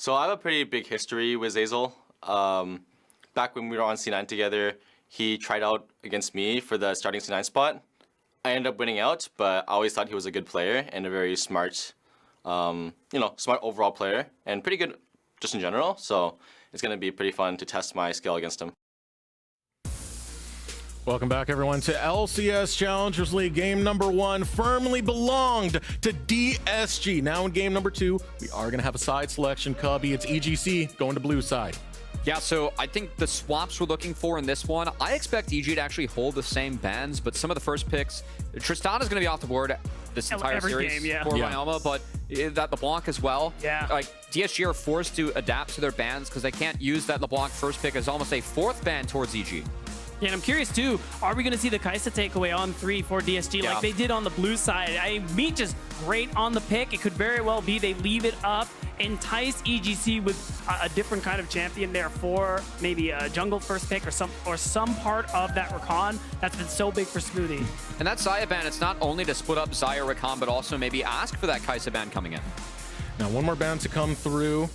So I have a pretty big history with Zazel. Back when we were on C9 together, he tried out against me for the starting C9 spot. I ended up winning out, but I always thought he was a good player and a very smart, smart overall player and pretty good just in general. So it's going to be pretty fun to test my skill against him. Welcome back, everyone, to LCS Challengers League. Game number 1 firmly belonged to DSG. Now in game number 2, we are going to have a side selection, Cubby. It's EGC going to blue side. Yeah, so I think the swaps we're looking for in this one, I expect EG to actually hold the same bans, but some of the first picks, Tristana is going to be off the board this entire series for Ryoma, but that LeBlanc as well. Yeah. Like, DSG are forced to adapt to their bans because they can't use that LeBlanc first pick as almost a 4th ban towards EG. Yeah, and I'm curious too, are we going to see the Kai'Sa takeaway on 3 for DSG like they did on the blue side? Meech is great on the pick. It could very well be they leave it up, entice EGC with a different kind of champion there for maybe a jungle first pick or some part of that Rakan that's been so big for Smoothie. And that Xayah ban, it's not only to split up Xayah Rakan, but also maybe ask for that Kai'Sa ban coming in. Now, one more ban to come through.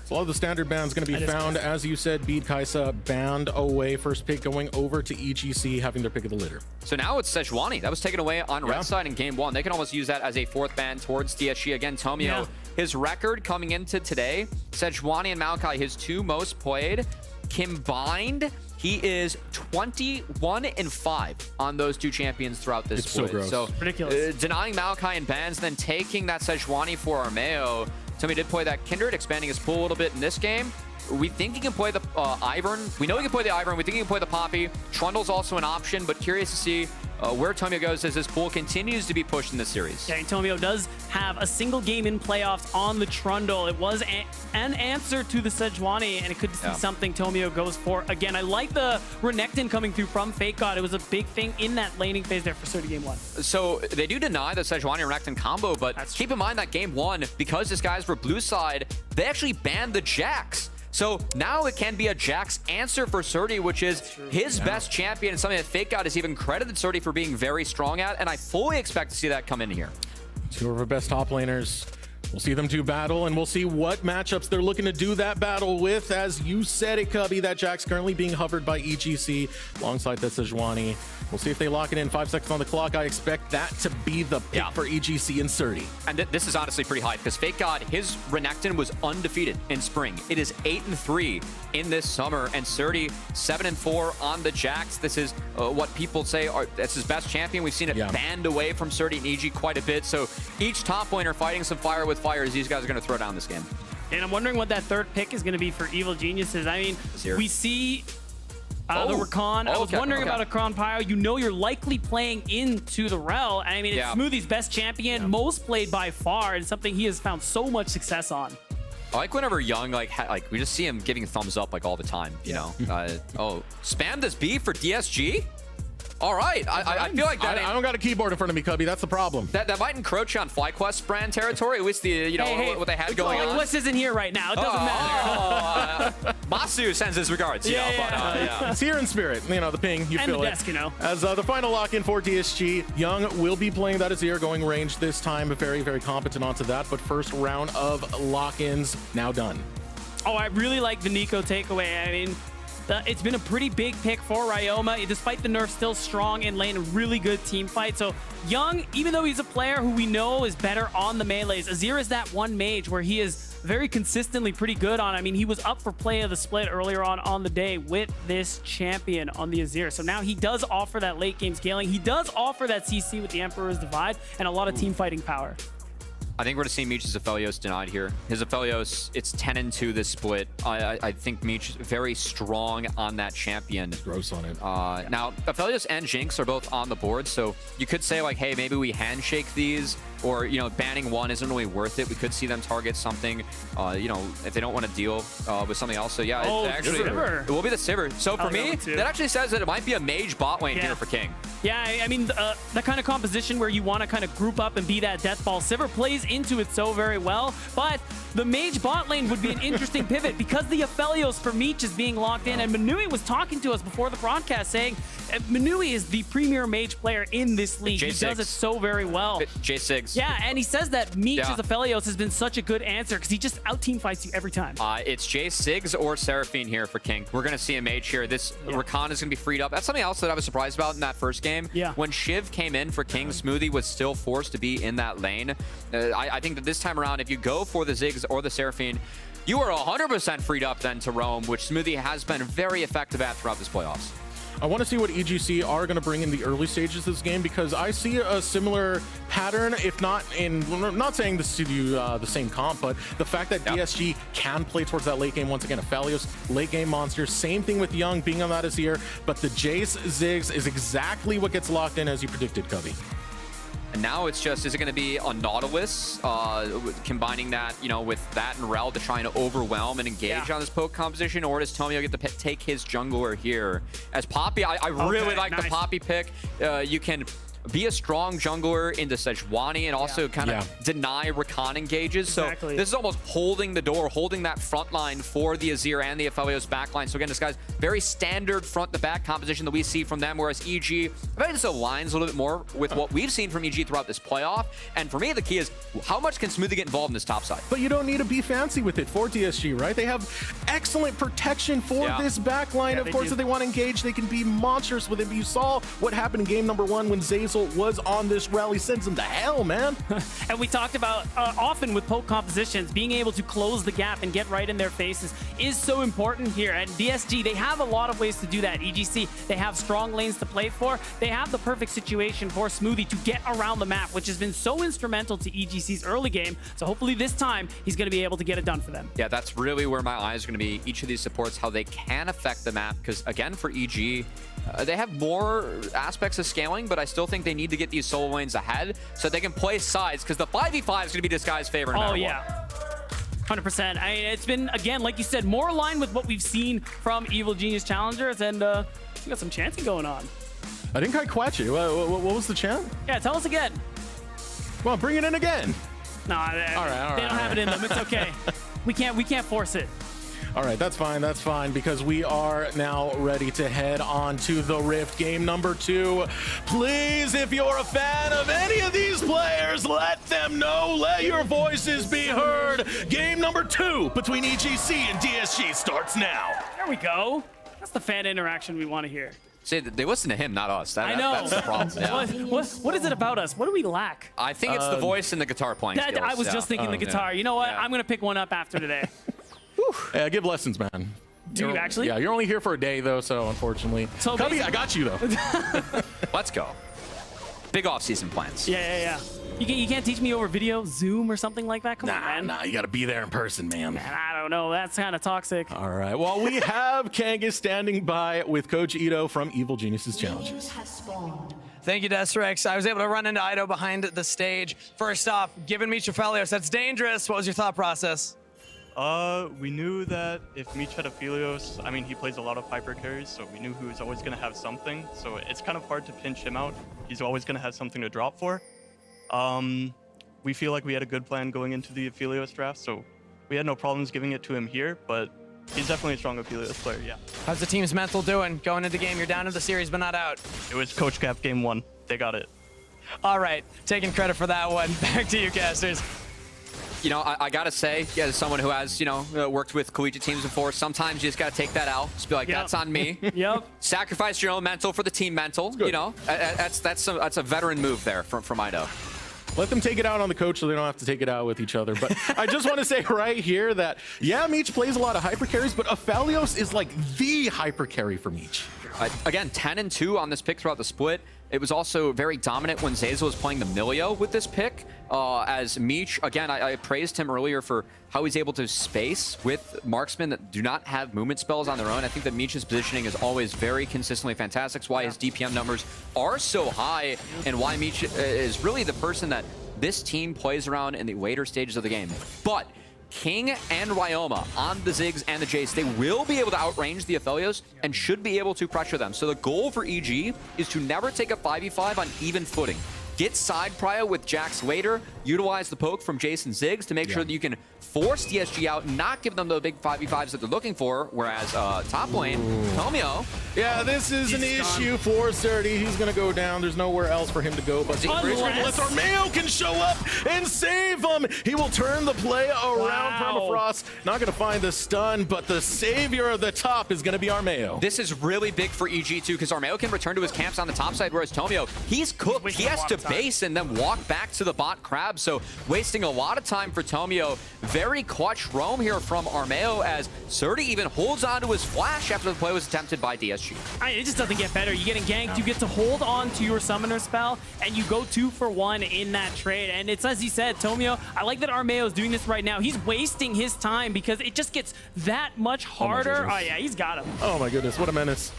So a lot of the standard bans going to be found, as you said. Bede Kai'Sa banned away. First pick going over to EGC, having their pick of the litter. So now it's Sejuani. That was taken away on red side in game 1. They can almost use that as a 4th ban towards DSG. Again, Tomio, his record coming into today, Sejuani and Maokai, his 2 most played, combined, he is 21-5 on those 2 champions throughout this split. So gross. So ridiculous. Denying Maokai and bans, then taking that Sejuani for Armeo. Tommy did play that Kindred, expanding his pool a little bit in this game. We think he can play the Ivern. We know he can play the Ivern. We think he can play the Poppy. Trundle's also an option, but curious to see where Tomio goes as his pool continues to be pushed in this series. Yeah, and Tomio does have a single game in playoffs on the Trundle. It was an answer to the Sejuani, and it could be something Tomio goes for. Again, I like the Renekton coming through from Fake God. It was a big thing in that laning phase there for Surdy game 1. So they do deny the Sejuani and Renekton combo, but keep in mind that game 1, because this guys were blue side, they actually banned the Jax. So now it can be a Jax answer for Surdy, which is his best champion and something that Fake God has even credited Surdy for being very strong at, and I fully expect to see that come in here. 2 of our best top laners. We'll see them do battle, and we'll see what matchups they're looking to do that battle with. As you said it, Cubby, that Jax currently being hovered by EGC alongside that Sejuani. We'll see if they lock it in. 5 seconds on the clock. I expect that to be the pick for EGC and Surdy. And this is honestly pretty high because Fake God, his Renekton was undefeated in spring. It is 8-3 in this summer, and Surdy 7-4 on the Jax. This is what people say that's his best champion. We've seen it banned away from Surdy and EG quite a bit. So each top laner fighting some fire with fire as these guys are going to throw down this game. And I'm wondering what that 3rd pick is going to be for Evil Geniuses. I mean, we see the Rakan. I was wondering about a Kron Pyro. You know you're likely playing into the Rel. I mean, it's Smoothie's best champion, most played by far, and something he has found so much success on. I like whenever Young, like we just see him giving thumbs up like all the time, you know? Spam this B for DSG? All right, I feel like that. I don't got a keyboard in front of me, Cubby. That's the problem. That might encroach on FlyQuest brand territory. At least the what they had going on. FlyQuest isn't here right now. It doesn't matter. Masu sends his regards. It's here in spirit. You know, the ping. You feel the it. desk, you know. As the final lock-in for DSG, Young will be playing that Azir, going range this time. Very, very competent onto that. But first round of lock-ins now done. Oh, I really like the Nico takeaway. I mean, it's been a pretty big pick for Ryoma, despite the nerf still strong in lane, a really good team fight. So Young, even though he's a player who we know is better on the melees, Azir is that one mage where he is very consistently pretty good on. I mean, he was up for play of the split earlier on the day with this champion on the Azir. So now he does offer that late game scaling. He does offer that CC with the Emperor's Divide and a lot of team fighting power. I think we're going to see Meech's Aphelios denied here. His Aphelios, it's 10-2 this split. I think Meech is very strong on that champion. Gross on it. Now, Aphelios and Jinx are both on the board, so you could say, like, hey, maybe we handshake these, or, you know, banning one isn't really worth it. We could see them target something, you know, if they don't want to deal with something else. So, yeah, it will be the Sivir. So, for me, that actually says that it might be a mage bot lane here for King. Yeah, I mean, the kind of composition where you want to kind of group up and be that death ball. Sivir plays into it so very well, but the mage bot lane would be an interesting pivot because the Aphelios for Meech is being locked in, and Manui was talking to us before the broadcast saying Manui is the premier mage player in this league. He does it so very well. J6. Yeah, and he says that Meech as Aphelios has been such a good answer because he just out-team fights you every time. It's J6 or Seraphine here for King. We're going to see a mage here. This Rakan is going to be freed up. That's something else that I was surprised about in that first game. Yeah. When Shiv came in for King, Smoothie was still forced to be in that lane. I think that this time around, if you go for the Ziggs or the Seraphine, you are 100% freed up then to roam, which Smoothie has been very effective at throughout this playoffs. I want to see what EGC are going to bring in the early stages of this game, because I see a similar pattern, if not in, I'm not saying this to do the same comp, but the fact that DSG can play towards that late game. Once again, Aphelios, late game monster. Same thing with Young being on that is here, but the Jace Ziggs is exactly what gets locked in as you predicted, Cubby. And now it's just, is it going to be a Nautilus, combining that, with that and Rel to try and overwhelm and engage on this poke composition, or does Tomio get to take his jungler here? As Poppy, I really like the Poppy pick. You can be a strong jungler into Sejuani and also kind of deny Rakan engages. Exactly. So this is almost holding the door, holding that front line for the Azir and the Aphelios backline. So again, this guy's very standard front-to-back composition that we see from them, whereas EG, I think this aligns a little bit more with what we've seen from EG throughout this playoff. And for me, the key is how much can Smoothie get involved in this top side? But you don't need to be fancy with it for DSG, right? They have excellent protection for this backline. Of course, if they want to engage, they can be monstrous with it. But you saw what happened in game number 1 when Zazel was on this rally. Sends him to hell, man. And we talked about often with poke compositions, being able to close the gap and get right in their faces is so important here. And DSG, they have a lot of ways to do that. EGC, they have strong lanes to play for. They have the perfect situation for Smoothie to get around the map, which has been so instrumental to EGC's early game. So hopefully this time, he's going to be able to get it done for them. Yeah, that's really where my eyes are going to be. Each of these supports, how they can affect the map. Because again, for EG, they have more aspects of scaling, but I still think they need to get these solo lanes ahead so they can play sides, because the 5v5 is going to be this guy's favorite no matter what. 100%. I mean, it's been, again, like you said, more aligned with what we've seen from Evil Genius Challengers, and we got some chanting going on. I didn't quite catch you. What was the chant? Yeah, tell us again. Come on, bring it in again. No, they don't have it in them. It's okay. We can't force it. All right, that's fine, because we are now ready to head on to the Rift game number 2. Please, if you're a fan of any of these players, let them know, let your voices be heard. Game number 2 between EGC and DSG starts now. There we go. That's the fan interaction we want to hear. See, they listen to him, not us. I know. That's the problem. Yeah. What is it about us? What do we lack? I think it's the voice and the guitar playing skills. I was just thinking the guitar. You know what? I'm going to pick one up after today. Yeah, give lessons, man. Do you actually? Yeah, you're only here for a day, though, so unfortunately. So Cubby, I got you, though. Let's go. Big off-season plans. Yeah. You can't teach me over video, Zoom, or something like that? Come on, man. Nah, you got to be there in person, man. Man, I don't know. That's kind of toxic. All right. Well, we have Kangas standing by with Coach Ito from Evil Geniuses Challenges. Thank you, Desrex. I was able to run into Ito behind the stage. First off, giving Meech Aphelios, that's dangerous. What was your thought process? We knew that if Meech had Aphelios, I mean, he plays a lot of hyper carries, so we knew he was always going to have something. So it's kind of hard to pinch him out. He's always going to have something to drop for. We feel like we had a good plan going into the Aphelios draft, so we had no problems giving it to him here, but he's definitely a strong Aphelios player, yeah. How's the team's mental doing? Going into the game, you're down to the series, but not out. It was Coach Cap game 1. They got it. All right, taking credit for that one. Back to you, casters. You know, I gotta say, as someone who has, worked with collegiate teams before, sometimes you just gotta take that out. Just be like, that's on me. Sacrifice your own mental for the team mental. That's a veteran move there from Ito. Let them take it out on the coach so they don't have to take it out with each other. But I just want to say right here that, Meech plays a lot of hyper carries, but Aphelios is like the hyper carry for Meech. Again, 10-2 on this pick throughout the split. It was also very dominant when Zazel was playing the Milio with this pick. As Meech, again, I praised him earlier for how he's able to space with marksmen that do not have movement spells on their own. I think that Meech's positioning is always very consistently fantastic. It's why his DPM numbers are so high and why Meech is really the person that this team plays around in the later stages of the game. But King and Ryoma on the Ziggs and the Jace, they will be able to outrange the Aphelios and should be able to pressure them. So the goal for EG is to never take a 5v5 on even footing. get side prio with Jax later, utilize the poke from Jason Ziggs to make sure that you can force DSG out, not give them the big 5v5s that they're looking for, whereas top lane, Tomio. Yeah, this is an issue for Surdy. He's going to go down. There's nowhere else for him to go, but unless Armeo can show up and save him. He will turn the play around. Permafrost not going to find the stun, but the savior of the top is going to be Armeo. This is really big for EG too, because Armeo can return to his camps on the top side, whereas Tomio, he's cooked. He has to base and then walk back to the bot crab, so wasting a lot of time for Tomio. Very clutch roam here from Armeo, as Surdy even holds on to his flash after the play was attempted by DSG. It just doesn't get better. You're getting ganked, you get to hold on to your summoner spell, and you go 2 for 1 in that trade. And it's as you said, Tomio, I like that Armeo is doing this right now. He's wasting his time because it just gets that much harder. Oh yeah, he's got him. Oh my goodness, what a menace.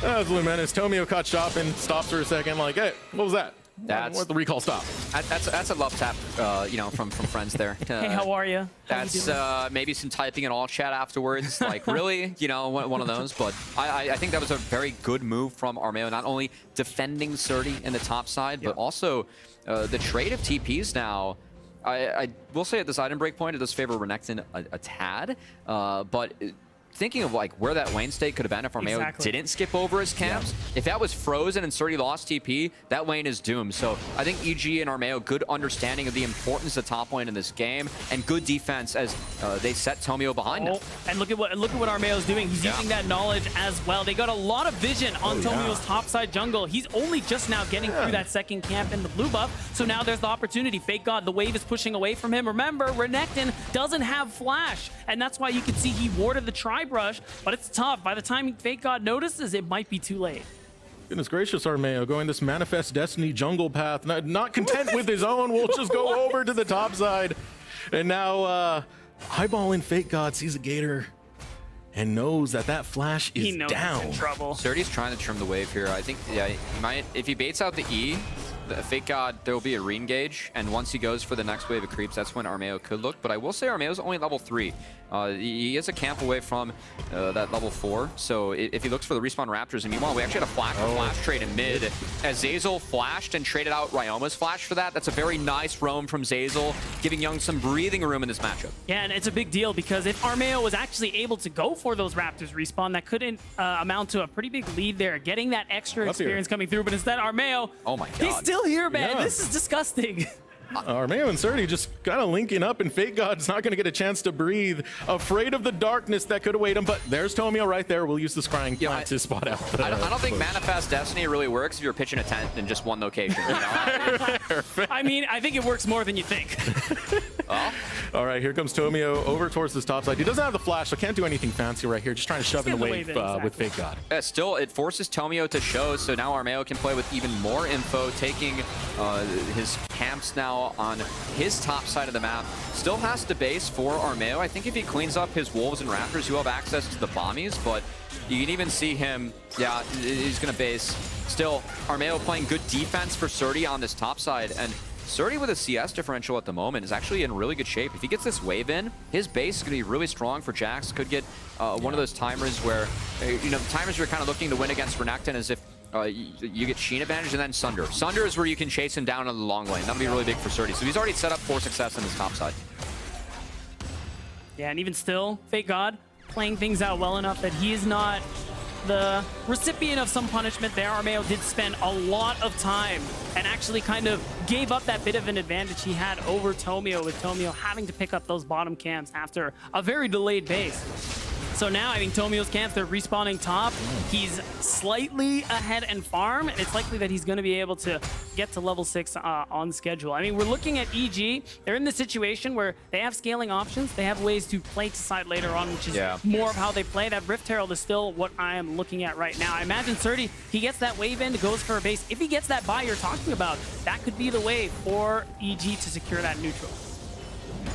Absolute menace. Tomio caught shop and stops for a second like, hey, what was that? Where'd the recall stop? That's a love tap, you know, from friends there. Hey, how are you? That's maybe some typing in all chat afterwards. Like, really? You know, one of those. But I think that was a very good move from Armeo, not only defending Surdy in the top side, but also the trade of TPs now. I will say at this item break point, it does favor Renekton a tad, but thinking of like where that lane state could have been if Armeo didn't skip over his camps. If that was frozen and Surdy lost TP, that lane is doomed. So I think EG and Armeo, good understanding of the importance of top lane in this game, and good defense as they set Tomio behind him. And look at what Armeo's doing. He's using that knowledge as well. They got a lot of vision on Tomio's topside jungle. He's only just now getting through that second camp in the blue buff. So now there's the opportunity. Fake God, the wave is pushing away from him. Remember, Renekton doesn't have flash, and that's why you can see he warded the tri-brush, but it's tough. By the time Fake God notices, it might be too late. Goodness gracious, Armeo going this Manifest Destiny jungle path. Not content with his own, we'll just go over to the top side. And now eyeballing Fake God, sees a gator and knows that flash is down. He's in trouble. Surdy's trying to trim the wave here. I think, yeah, he might, if he baits out the E, the Fake God, there will be a re-engage, and once he goes for the next wave of creeps, that's when Armeo could look. But I will say Armeo's only level 3. He is a camp away from that level 4, so if he looks for the respawn Raptors, and meanwhile, we actually had a flash trade in mid, as Zeyzal flashed and traded out Ryoma's flash for that. That's a very nice roam from Zeyzal, giving Young some breathing room in this matchup. Yeah, and it's a big deal, because if Armeo was actually able to go for those Raptors respawn, that couldn't amount to a pretty big lead there, getting that extra experience coming through. But instead, Armeo, oh my God, he's still here, man. Yeah. This is disgusting. Armeo and Surdy just kind of linking up, and Fake God's not going to get a chance to breathe, afraid of the darkness that could await him. But there's Tomio right there. We'll use the scrying plant to spot out. I don't think Manifest Destiny really works if you're pitching a tent in just one location. You know? I mean, I think it works more than you think. Well, all right, here comes Tomio over towards this top side. He doesn't have the flash, so can't do anything fancy right here. Just trying to shove in the wave with Fake God. Still, it forces Tomio to show, so now Armeo can play with even more info, taking his camps now on his top side of the map. Still has to base for Armeo. I think if he cleans up his Wolves and Raptors, he'll have access to the Bombies, but you can even see him, yeah, he's going to base. Still, Armeo playing good defense for Surdy on this top side, and Surdy with a CS differential at the moment is actually in really good shape. If he gets this wave in, his base is going to be really strong for Jax. Could get one of those timers where, you know, timers you're kind of looking to win against Renekton as if you get Sheen advantage and then Sunder. Sunder is where you can chase him down on the long lane. That'll be really big for Surdy. So he's already set up for success on his top side. Yeah, and even still, Fake God playing things out well enough that he is not the recipient of some punishment there. Armeo did spend a lot of time and actually kind of gave up that bit of an advantage he had over Tomio, with Tomio having to pick up those bottom camps after a very delayed base. So now I think Tomio's camps, they're respawning top. He's slightly ahead in farm, and it's likely that he's going to be able to get to level 6 on schedule. I mean, we're looking at EG. They're in the situation where they have scaling options. They have ways to play to side later on, which is more of how they play. That Rift Herald is still what I am looking at right now. I imagine Surdy, he gets that wave in, goes for a base. If he gets that buy you're talking about, that could be the way for EG to secure that neutral.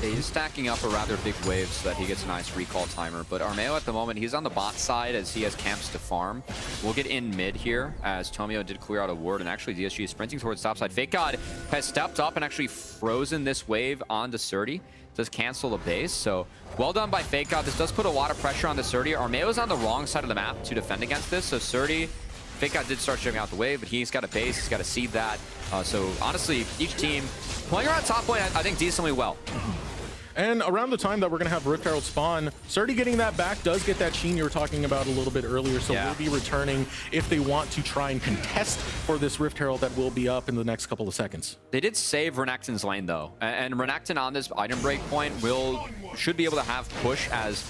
Yeah, he's stacking up a rather big wave so that he gets a nice recall timer. But Armeo at the moment, he's on the bot side as he has camps to farm. We'll get in mid here as Tomio did clear out a ward, and actually DSG is sprinting towards top side. Fake God has stepped up and actually frozen this wave onto Surdy. Does cancel the base, so well done by Fake God. This does put a lot of pressure on the Surdy. Armeo is on the wrong side of the map to defend against this, so Surdy Fake God did start showing out the wave, but he's got a base, he's got to seed that. So honestly, each team playing around top lane, I think decently well. And around the time that we're going to have Rift Herald spawn, Surdy getting that back does get that sheen you were talking about a little bit earlier, so Yeah. will be returning if they want to try and contest for this Rift Herald that will be up in the next couple of seconds. They did save Renekton's lane though, and Renekton on this item break point should be able to have push as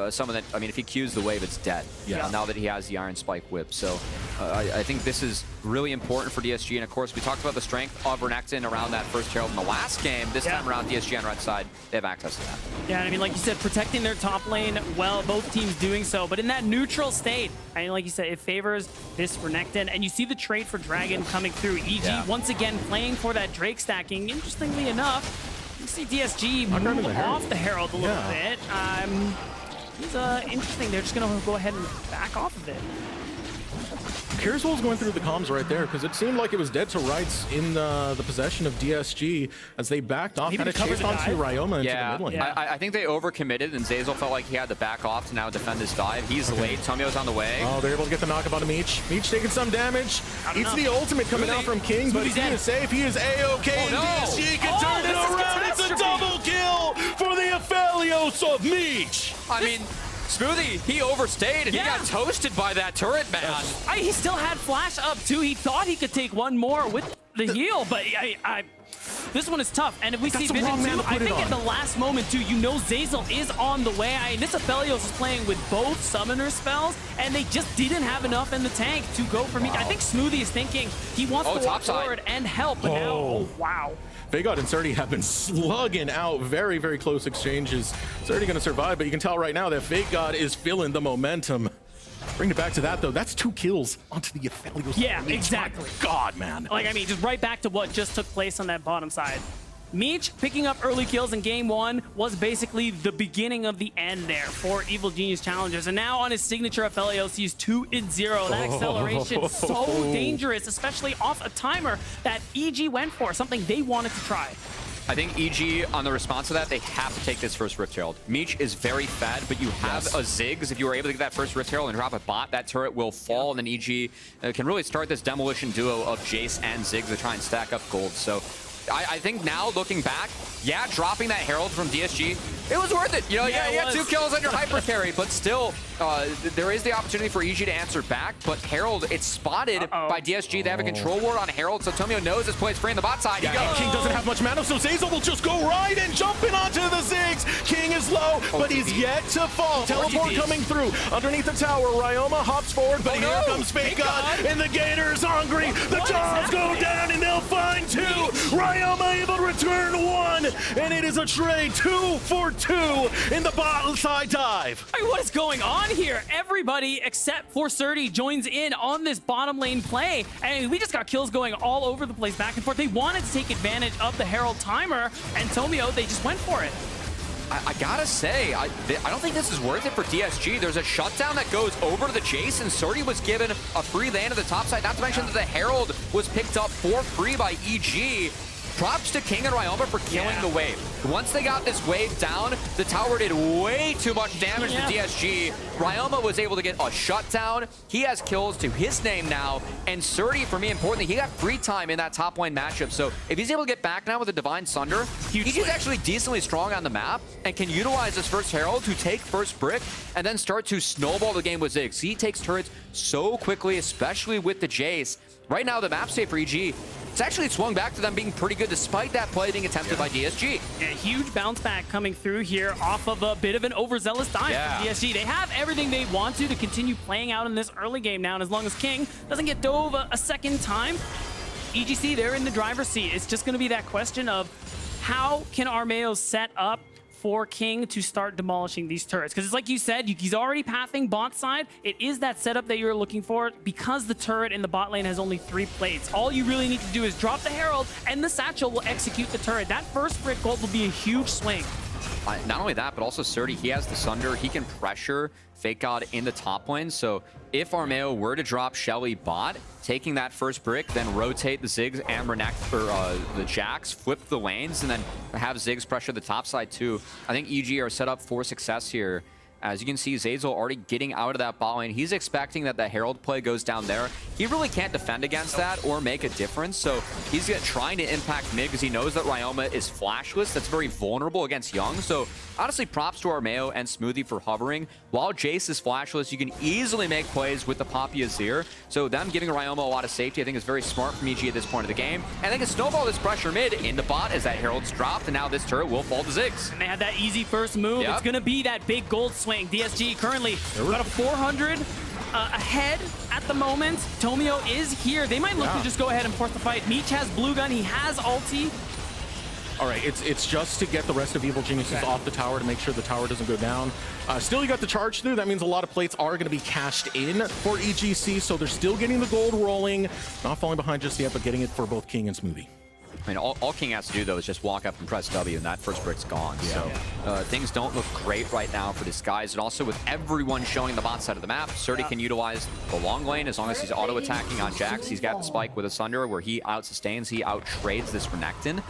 someone that, I mean, if he Qs the wave, it's dead. Yeah. Now that he has the Iron Spike whip. So I think this is really important for DSG. And of course, we talked about the strength of Renekton around that first Herald in the last game. This time around, DSG on red side, they have access to that. Yeah, I mean, like you said, protecting their top lane, well, both teams doing so. But in that neutral state, I mean, like you said, it favors this Renekton. And you see the trade for Dragon coming through. EG, once again, playing for that Drake stacking. Interestingly enough, you see DSG move off the Herald a little bit. He's interesting. They're just going to go ahead and back off of it. Kurzweil's going through the comms right there because it seemed like it was dead to rights in the possession of DSG as they backed off, kind of chased onto Ryoma into the mid lane. Yeah, I think they overcommitted, and Zeyzal felt like he had to back off to now defend his dive. He's late. Tomio's on the way. Oh, they're able to get the knock on Meech. Meech taking some damage. It's the ultimate coming out from King, but he's going to save. He is A-OK, and DSG can turn it around. It's a double kill for the Aphelios of Meech. I mean, Smoothie, he overstayed and he got toasted by that turret, man. He still had flash up too. He thought he could take one more with the heal, but this one is tough. And if we see Vision too, I think at the last moment too, you know Zeyzal is on the way. This Aphelios is playing with both summoner spells, and they just didn't have enough in the tank to go for me. I think Smoothie is thinking he wants to walk forward and help, but now, wow. Fagod and Surdy have been slugging out very, very close exchanges. Surdy going to survive, but you can tell right now that Fagod is feeling the momentum. Bring it back to that, though. That's 2 kills onto the Aphelios. Yeah, exactly. My God, man. Like, I mean, just right back to what just took place on that bottom side. Meech picking up early kills in game 1 was basically the beginning of the end there for Evil Genius Challengers. And now on his signature Aphelios, he's 2-0. That acceleration is so dangerous, especially off a timer that EG went for, something they wanted to try. I think EG, on the response to that, they have to take this first Rift Herald. Meech is very fed, but you have a Ziggs. If you were able to get that first Rift Herald and drop a bot, that turret will fall, and then EG can really start this demolition duo of Jace and Ziggs to try and stack up gold. So I think now, looking back, yeah, dropping that Herald from DSG, it was worth it. You know, you got 2 kills on your hyper carry, but still, there is the opportunity for EG to answer back. But Herald, it's spotted by DSG. They have a control ward on Herald, so Tomio knows this play is free in the bot side. King doesn't have much mana, so Zeyzal will just go right and jumping onto the Ziggs. King is low, but he's yet to fall. Teleport coming through underneath the tower. Ryoma hops forward, but here comes Fake God, and the Gator is hungry. The Jaws go down, and they'll find 2. Ryoma able to return 1, and it is a trade 2 for 2 in the bottom side dive. I mean, what is going on here? Everybody except for Surdy joins in on this bottom lane play. And we just got kills going all over the place, back and forth. They wanted to take advantage of the Herald timer, and Tomio, they just went for it. I gotta say, I don't think this is worth it for DSG. There's a shutdown that goes over to the Jace, and Surdy was given a free lane at the top side. Not to mention that the Herald was picked up for free by EG. Props to King and Ryoma for killing the wave. Once they got this wave down, the tower did way too much damage to DSG. Ryoma was able to get a shutdown. He has kills to his name now. And Surdy, for me, importantly, he got free time in that top lane matchup. So if he's able to get back now with a Divine Sunder, he's actually decently strong on the map and can utilize this first Herald to take first brick and then start to snowball the game with Ziggs. He takes turrets so quickly, especially with the Jace. Right now, the map state for EG, it's actually swung back to them being pretty good despite that play being attempted by DSG. Yeah, huge bounce back coming through here off of a bit of an overzealous dive from DSG. They have everything they want to continue playing out in this early game now, and as long as King doesn't get dove a second time, EGC, they're in the driver's seat. It's just going to be that question of how can Armeo set up for King to start demolishing these turrets. Because it's like you said, he's already pathing bot side. It is that setup that you're looking for because the turret in the bot lane has only 3 plates. All you really need to do is drop the Herald and the Satchel will execute the turret. That first brick gold will be a huge swing. Not only that, but also Surdy, he has the Sunder. He can pressure Fake God in the top lane. So if Armeo were to drop Shelly bot, taking that first brick, then rotate the Ziggs and the Jax, flip the lanes, and then have Ziggs pressure the top side too. I think EG are set up for success here. As you can see, Zazel already getting out of that bot lane. He's expecting that the Herald play goes down there. He really can't defend against that or make a difference, so he's trying to impact mid because he knows that Ryoma is flashless. That's very vulnerable against Young, so honestly, props to Armeo and Smoothie for hovering. While Jace is flashless, you can easily make plays with the Poppy Azir, so them giving Ryoma a lot of safety, I think is very smart from EG at this point of the game, and they can snowball this pressure mid into bot as that Herald's dropped, and now this turret will fall to Ziggs. And they had that easy first move. Yep. It's going to be that big gold swing. DSG currently about a 400 ahead at the moment. Tomio is here. They might look to just go ahead and force the fight. Meech has blue gun. He has ulti. All right, it's just to get the rest of Evil Geniuses off the tower to make sure the tower doesn't go down. Still, you got the charge through. That means a lot of plates are going to be cashed in for EGC, so they're still getting the gold rolling. Not falling behind just yet, but getting it for both King and Smoothie. I mean, all King has to do, though, is just walk up and press W, and that first brick's gone. So things don't look great right now for this guys. And also with everyone showing the bot side of the map, Surdy can utilize the long lane as long as he's auto-attacking on Jax. He's got the spike with a Sunder where he out-sustains, he out-trades this Renekton.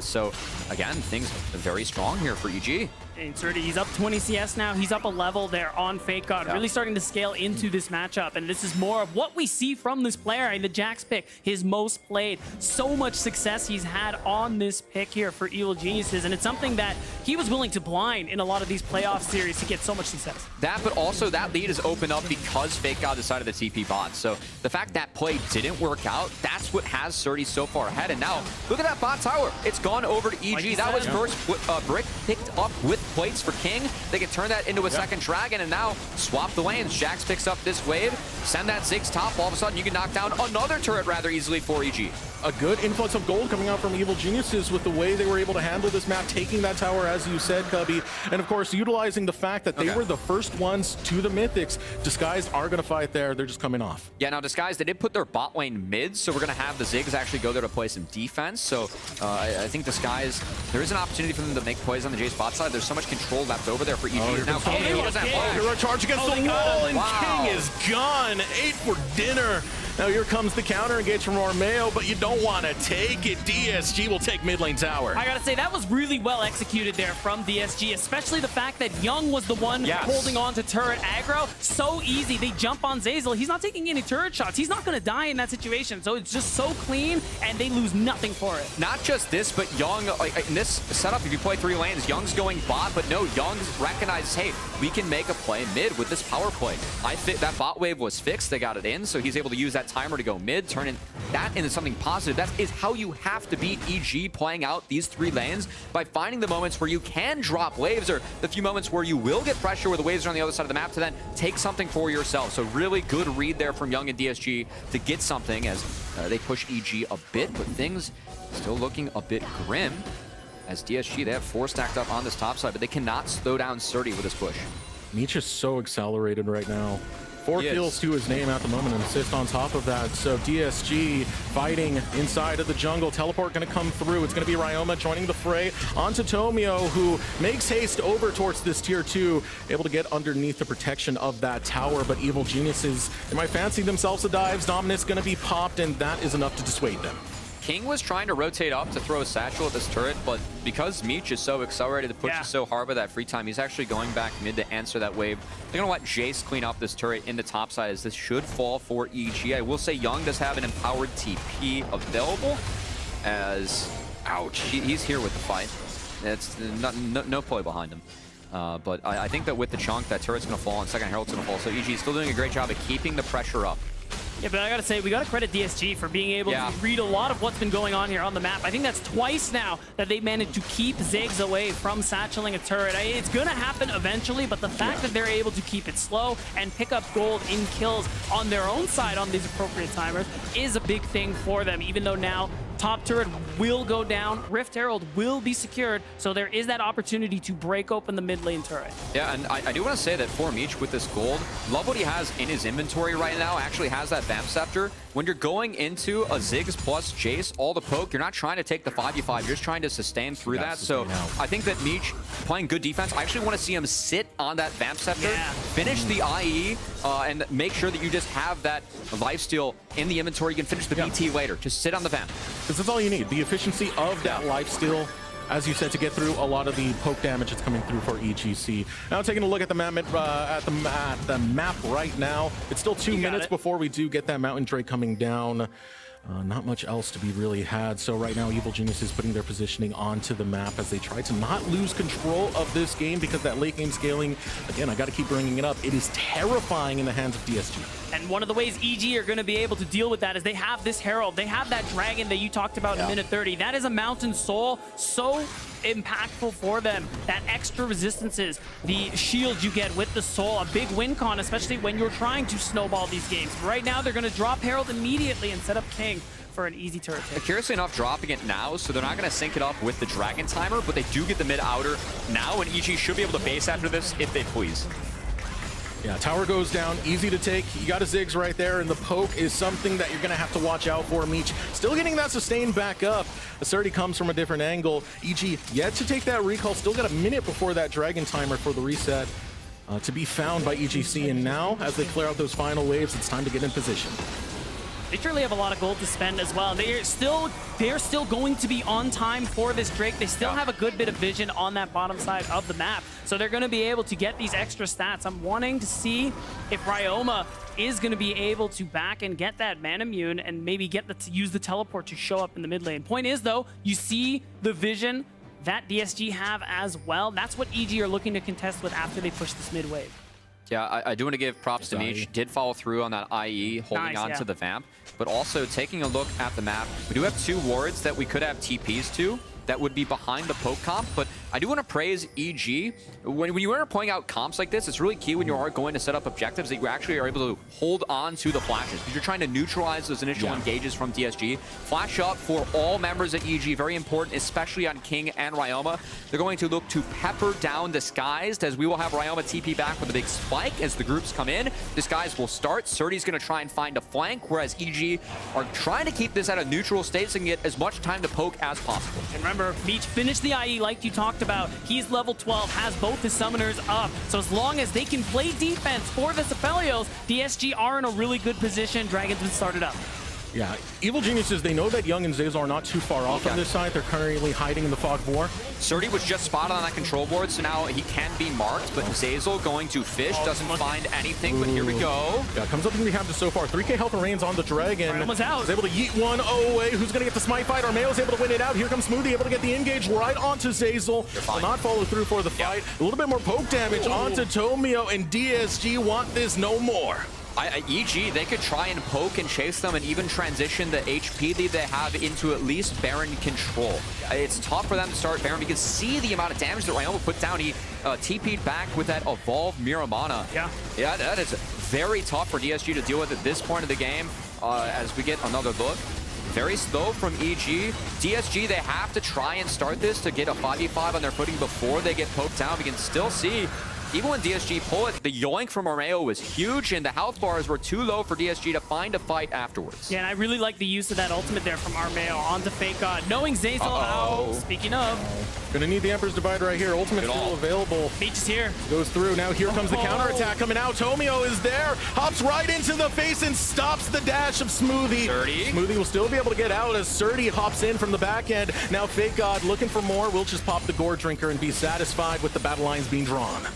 So, again, things very strong here for EG. And Surdy, he's up 20 CS now. He's up a level there on Fake God, really starting to scale into this matchup. And this is more of what we see from this player. I mean, the Jax pick, his most played. So much success he's had on this pick here for Evil Geniuses. And it's something that he was willing to blind in a lot of these playoff series to get so much success. That, but also that lead is opened up because Fake God decided to TP bot. So the fact that play didn't work out, that's what has Surdy so far ahead. And now, look at that bot tower. It's gone over to EG. Like that was first brick picked up with plates for King. They can turn that into a second dragon and now swap the lanes. Jax picks up this wave, send that Ziggs top. All of a sudden, you can knock down another turret rather easily for EG. A good influx of gold coming out from Evil Geniuses with the way they were able to handle this map, taking that tower, as you said, Cubby, and of course, utilizing the fact that they were the first ones to the Mythics. Disguised are going to fight there. They're just coming off. Yeah, now Disguised, they did put their bot lane mid, so we're going to have the Ziggs actually go there to play some defense. So I think Disguised, there is an opportunity for them to make plays on the Jace bot side. There's so much control left over there for EG. Now King doesn't have flash. They're a charge against the wall, and King is gone. 8 for dinner. Now here comes the counter engage from Armeo, but you don't want to take it. DSG will take mid lane tower. I gotta say, that was really well executed there from DSG, especially the fact that Young was the one holding on to turret aggro. So easy. They jump on Zazel. He's not taking any turret shots. He's not gonna die in that situation. So it's just so clean, and they lose nothing for it. Not just this, but Young, in this setup, if you play 3 lanes, Young's going bot, but no, Young recognizes, hey, we can make a play mid with this power play. That bot wave was fixed. They got it in, so he's able to use that timer to go mid, turn that into something positive. That is how you have to beat EG, playing out these 3 lanes by finding the moments where you can drop waves, or the few moments where you will get pressure where the waves are on the other side of the map to then take something for yourself. So really good read there from Young and DSG to get something as they push EG a bit, but things still looking a bit grim as DSG, they have 4 stacked up on this top side, but they cannot slow down Surdy with this push. Meech is so accelerated right now. 4 kills to his name at the moment, and assist on top of that. So DSG fighting inside of the jungle. Teleport going to come through. It's going to be Ryoma joining the fray onto Tomio, who makes haste over towards this tier 2, able to get underneath the protection of that tower. But Evil Geniuses, they might fancy themselves a dives. Dominus going to be popped, and that is enough to dissuade them. King was trying to rotate up to throw a satchel at this turret, but because Meech is so accelerated, the push is so hard with that free time, he's actually going back mid to answer that wave. They're going to let Jace clean up this turret in the top side, as this should fall for EG. I will say Young does have an empowered TP available, as, ouch, he's here with the fight. It's no play behind him. But I think that with the chunk, that turret's going to fall and second Herald's going to fall, so EG is still doing a great job of keeping the pressure up. Yeah, but I gotta say, we gotta credit DSG for being able to read a lot of what's been going on here on the map. I think that's twice now that they managed to keep Ziggs away from satcheling a turret. It's gonna happen eventually, but the fact that they're able to keep it slow and pick up gold in kills on their own side on these appropriate timers is a big thing for them, even though now top turret will go down, Rift Herald will be secured, so there is that opportunity to break open the mid lane turret. Yeah, and I do want to say that for Meech with this gold, love what he has in his inventory right now, actually has that Vamp Scepter. When you're going into a Ziggs plus Jace, all the poke, you're not trying to take the 5v5, you're just trying to sustain through that. So I think that Meech playing good defense, I actually want to see him sit on that Vamp Scepter, finish the IE, and make sure that you just have that lifesteal in the inventory. You can finish the BT later, just sit on the Vamp. Because that's all you need, the efficiency of that lifesteal. as you said, to get through a lot of the poke damage that's coming through for EGC. Now taking a look at the map right now. It's still 2 minutes before we do get that Mountain Drake coming down. Not much else to be really had. So right now, Evil Genius is putting their positioning onto the map as they try to not lose control of this game, because that late game scaling, again, I got to keep bringing it up, it is terrifying in the hands of DSG. And one of the ways EG are going to be able to deal with that is they have this Herald. They have that Dragon that you talked about in minute 30. That is a Mountain Soul. So impactful for them. That extra resistances, the shield you get with the Soul, a big win con, especially when you're trying to snowball these games. Right now, they're going to drop Herald immediately and set up King for an easy turret hit. Curiously enough, dropping it now, so they're not going to sync it up with the Dragon Timer, but they do get the mid-outer now, and EG should be able to base after this if they please. Yeah, tower goes down, easy to take. You got a Ziggs right there, and the poke is something that you're going to have to watch out for. Meech still getting that sustain back up. Asserti comes from a different angle. EG yet to take that recall, still got a minute before that Dragon Timer for the reset to be found by EGC. And now, as they clear out those final waves, it's time to get in position. They surely have a lot of gold to spend as well. They're still going to be on time for this Drake. They still have a good bit of vision on that bottom side of the map. So they're going to be able to get these extra stats. I'm wanting to see if Ryoma is going to be able to back and get that man immune and maybe get to use the teleport to show up in the mid lane. Point is, though, you see the vision that DSG have as well. That's what EG are looking to contest with after they push this mid wave. Yeah, I do want to give props to Meech. Did follow through on that IE, holding on to the vamp. But also taking a look at the map, we do have 2 wards that we could have TPs to that would be behind the poke comp, but I do want to praise EG. When you are pointing out comps like this, it's really key when you are going to set up objectives that you actually are able to hold on to the flashes. Because you're trying to neutralize those initial engages from DSG. Flash up for all members at EG, very important, especially on King and Ryoma. They're going to look to pepper down Disguised, as we will have Ryoma TP back with a big spike as the groups come in. Disguised will start. Surdy's going to try and find a flank, whereas EG are trying to keep this at a neutral state so they can get as much time to poke as possible. And remember, Meech finished the IE like you talked about. He's level 12, has both his summoners up. So as long as they can play defense for the Aphelios, DSG are in a really good position. Dragon's been started up. Yeah, Evil Geniuses, they know that Young and Zazel are not too far off on this side. They're currently hiding in the Fog of War. Surdy was just spotted on that control board, so now he can be marked, but Zazel going to fish, doesn't find anything, but here we go. Yeah, comes up and we have this so far. 3k health remains on the Dragon. Almost out. Is able to yeet one away. Who's going to get the smite fight? Armeo's able to win it out. Here comes Smoothie, able to get the engage right onto Zazel. Will not follow through for the fight. A little bit more poke damage onto Tomio, and DSG want this no more. EG, they could try and poke and chase them and even transition the HP that they have into at least Baron control. It's tough for them to start Baron. You can see the amount of damage that Ryoma put down. He TP'd back with that Evolved Miramana. Yeah, that is very tough for DSG to deal with at this point of the game as we get another look. Very slow from EG. DSG, they have to try and start this to get a 5v5 on their footing before they get poked down. We can still see, even when DSG pull it, the yoink from Armeo was huge, and the health bars were too low for DSG to find a fight afterwards. Yeah, and I really like the use of that ultimate there from Armeo onto Fake God. Knowing Zazel out, speaking of. Gonna need the Emperor's Divide right here. Ultimate still available. Meech is here. Goes through. Now here comes the counterattack coming out. Tomio is there. Hops right into the face and stops the dash of Smoothie. Smoothie will still be able to get out as Surdy hops in from the back end. Now Fake God looking for more. We'll just pop the Gore Drinker and be satisfied with the battle lines being drawn.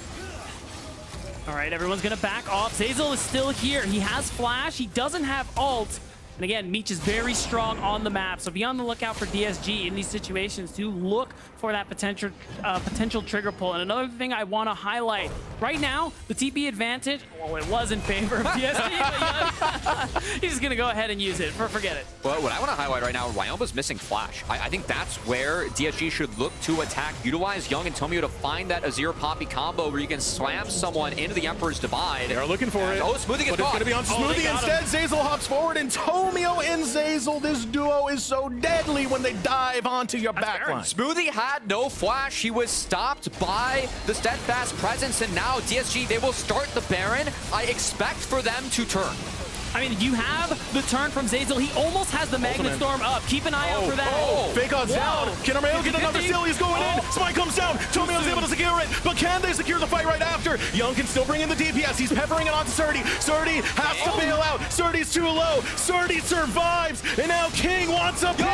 All right, everyone's going to back off. Zazel is still here. He has Flash. He doesn't have ult. And again, Meech is very strong on the map. So be on the lookout for DSG in these situations to look for that potential trigger pull. And another thing I want to highlight, right now, the TP advantage, well, it was in favor of DSG, but he's just going to go ahead and use it. Forget it. Well, what I want to highlight right now, Ryoma's missing Flash. I think that's where DSG should look to attack, utilize Young and Tomio to find that Azir Poppy combo where you can slam someone into the Emperor's Divide. They're looking for it. Oh, Smoothie gets caught. But it's going to be on Smoothie instead. Zazel hops forward, and Tomio and Zazel, this duo is so deadly when they dive onto your backline. Smoothie had no Flash. He was stopped by the Steadfast Presence, and now DSG, they will start the Baron. I expect for them to turn. I mean, you have the turn from Zeyzal. He almost has the Magnet Storm up. Keep an eye out for that. Fake odds down. Can Armeo get another steal? He's going in. Spike comes down. Tomio's able to secure it, but can they secure the fight right after? Young can still bring in the DPS. He's peppering it onto Surdy. Surdy has to bail out. Surdy's too low. Surdy survives, and now King wants a piece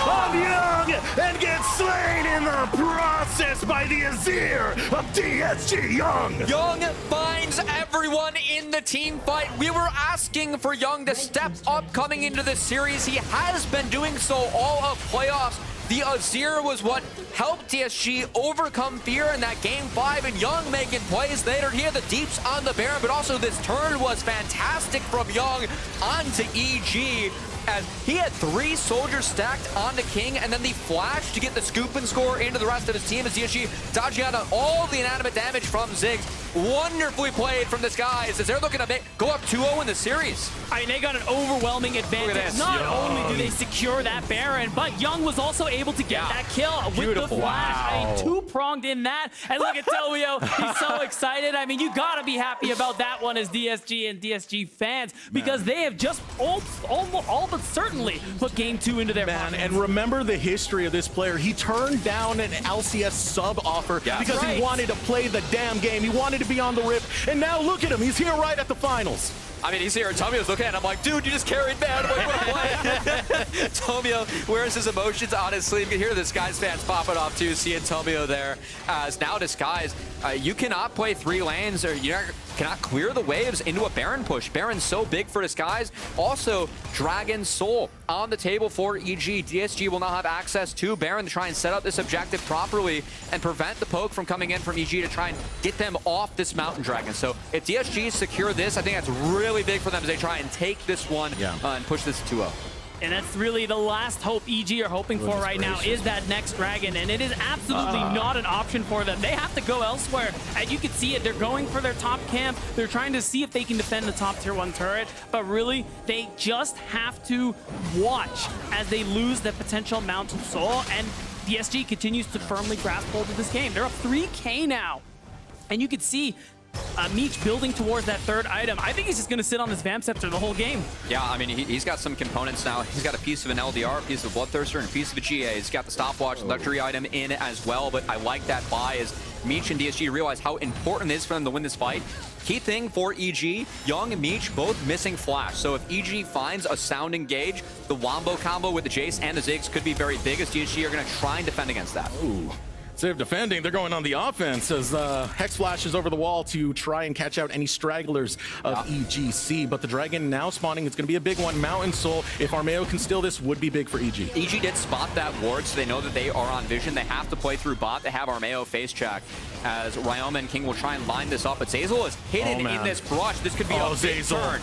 of Young and gets slain in the process by the Azir of DSG Young. Young finds everyone in the team fight. We were asking for Young to step up coming into this series. He has been doing so all of playoffs. The Azir was what helped DSG overcome fear in that game 5, and Young making plays later here. The deeps on the Baron, but also this turn was fantastic from Young onto EG. As he had 3 soldiers stacked on the King, and then the flash to get the scoop and score into the rest of his team as DSG dodging out on all the inanimate damage from Ziggs. Wonderfully played from this guys as they're looking to go up 2-0 in the series. I mean, they got an overwhelming advantage. Not only do they secure that Baron, but Young was also able to get that kill with the flash. I mean, 2-pronged in that. And look at Tomio. He's so excited. I mean, you got to be happy about that one as DSG and DSG fans, because they have just all but certainly put game 2 into their pockets. And remember the history of this player. He turned down an LCS sub offer because he wanted to play the damn game. He wanted to be on the rip. And now look at him. He's here right at the finals. I mean, he's here. Tomio's looking at him. I'm like, dude, you just carried man. Tomio wears his emotions on his sleeve. You can hear the Skies fans popping off too, seeing Tomio there. As now Disguise, you cannot play 3 lanes, or you cannot clear the waves into a Baron push. Baron's so big for Disguise. Also, Dragon Soul on the table for EG. DSG will not have access to Baron to try and set up this objective properly and prevent the poke from coming in from EG to try and get them off this Mountain Dragon. So if DSG secure this, I think that's really big for them as they try and take this one and push this to 2-0. And that's really the last hope EG are hoping for right now, is that next dragon. And it is absolutely not an option for them. They have to go elsewhere. And you can see it. They're going for their top camp. They're trying to see if they can defend the top tier 1 turret. But really, they just have to watch as they lose the potential Mountain Soul. And DSG continues to firmly grasp hold of this game. They're up 3K now. And you can see Meech building towards that 3rd item. I think he's just going to sit on this Vamp Scepter the whole game. Yeah, I mean, he's got some components now. He's got a piece of an LDR, a piece of Bloodthirster, and a piece of a GA. He's got the stopwatch luxury item in as well, but I like that buy as Meech and DSG realize how important it is for them to win this fight. Key thing for EG, Young and Meech both missing flash. So if EG finds a sound engage, the Wombo combo with the Jace and the Ziggs could be very big as DSG are going to try and defend against that. Ooh. Instead of defending, they're going on the offense as Hex flashes over the wall to try and catch out any stragglers of EGC. But the Dragon now spawning, it's going to be a big one. Mountain Soul, if Armeo can steal this, would be big for EG. EG did spot that ward, so they know that they are on vision. They have to play through bot. They have Armeo face check as Ryoma and King will try and line this up. But Zeyzal is hidden in this brush. This could be a big turn.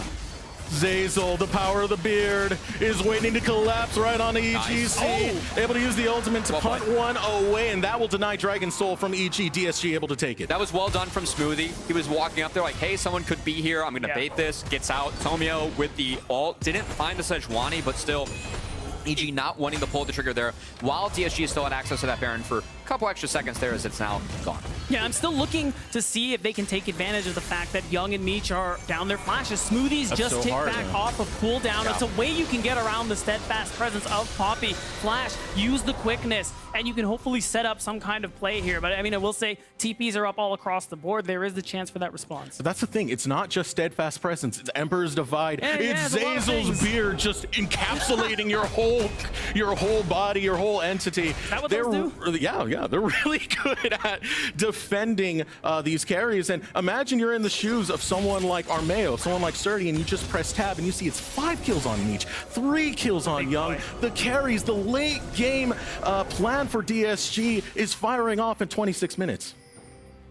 Zeyzal, the power of the beard, is waiting to collapse right on EGC. Able to use the ultimate to punt one away, and that will deny Dragon Soul from EG. DSG able to take it. That was well done from Smoothie. He was walking up there like, hey, someone could be here. I'm going to bait this. Gets out. Tomio with the ult. Didn't find the Sejuani, but still EG not wanting to pull the trigger there, while DSG still had access to that Baron for a couple extra seconds there as it's now gone. Yeah, I'm still looking to see if they can take advantage of the fact that Young and Meech are down their flashes. Smoothies just tick back off of cooldown. It's a way you can get around the steadfast presence of Poppy. Flash, use the quickness, and you can hopefully set up some kind of play here. But I mean, I will say TPs are up all across the board. There is the chance for that response. But that's the thing. It's not just steadfast presence. It's Emperor's Divide. It's Zeyzal's beard just encapsulating your whole body, your whole entity. Is that what those do? Yeah, they're really good at defending these carries. And imagine you're in the shoes of someone like Armeo, someone like Surdy, and you just press tab and you see it's 5 kills on Meech, 3 kills on Young. The carries, the late game plan for DSG is firing off in 26 minutes.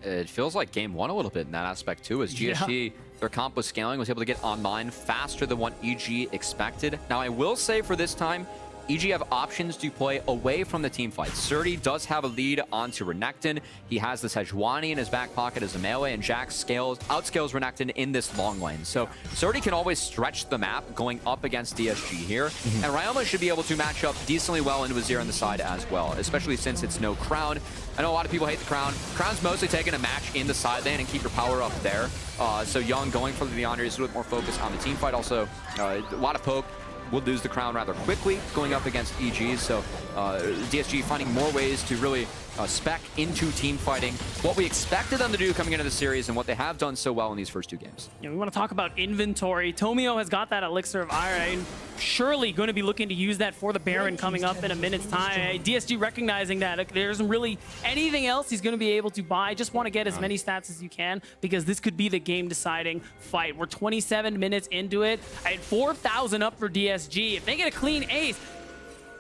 It feels like game 1 a little bit in that aspect too, as GSG, their comp was scaling, was able to get online faster than what EG expected. Now I will say for this time, EG have options to play away from the team fight. Surdy does have a lead onto Renekton. He has the Sejuani in his back pocket as a melee, and Jax outscales Renekton in this long lane. So Surdy can always stretch the map going up against DSG here, and Ryoma should be able to match up decently well into Azir on the side as well, especially since it's no Crown. I know a lot of people hate the Crown. Crown's mostly taking a match in the side lane and keep your power up there. So Young going for the Beyonder is a little bit more focused on the team fight. Also, a lot of poke. Will lose the Crown rather quickly going up against EG. So DSG finding more ways to really spec into team fighting, what we expected them to do coming into the series and what they have done so well in these first 2 games. Yeah, we want to talk about inventory. Tomio has got that Elixir of Iron. Surely going to be looking to use that for the Baron coming up in a minute's time. DSG recognizing that there isn't really anything else he's going to be able to buy. Just want to get as many stats as you can because this could be the game-deciding fight. We're 27 minutes into it. I had 4,000 up for DSG. If they get a clean ace,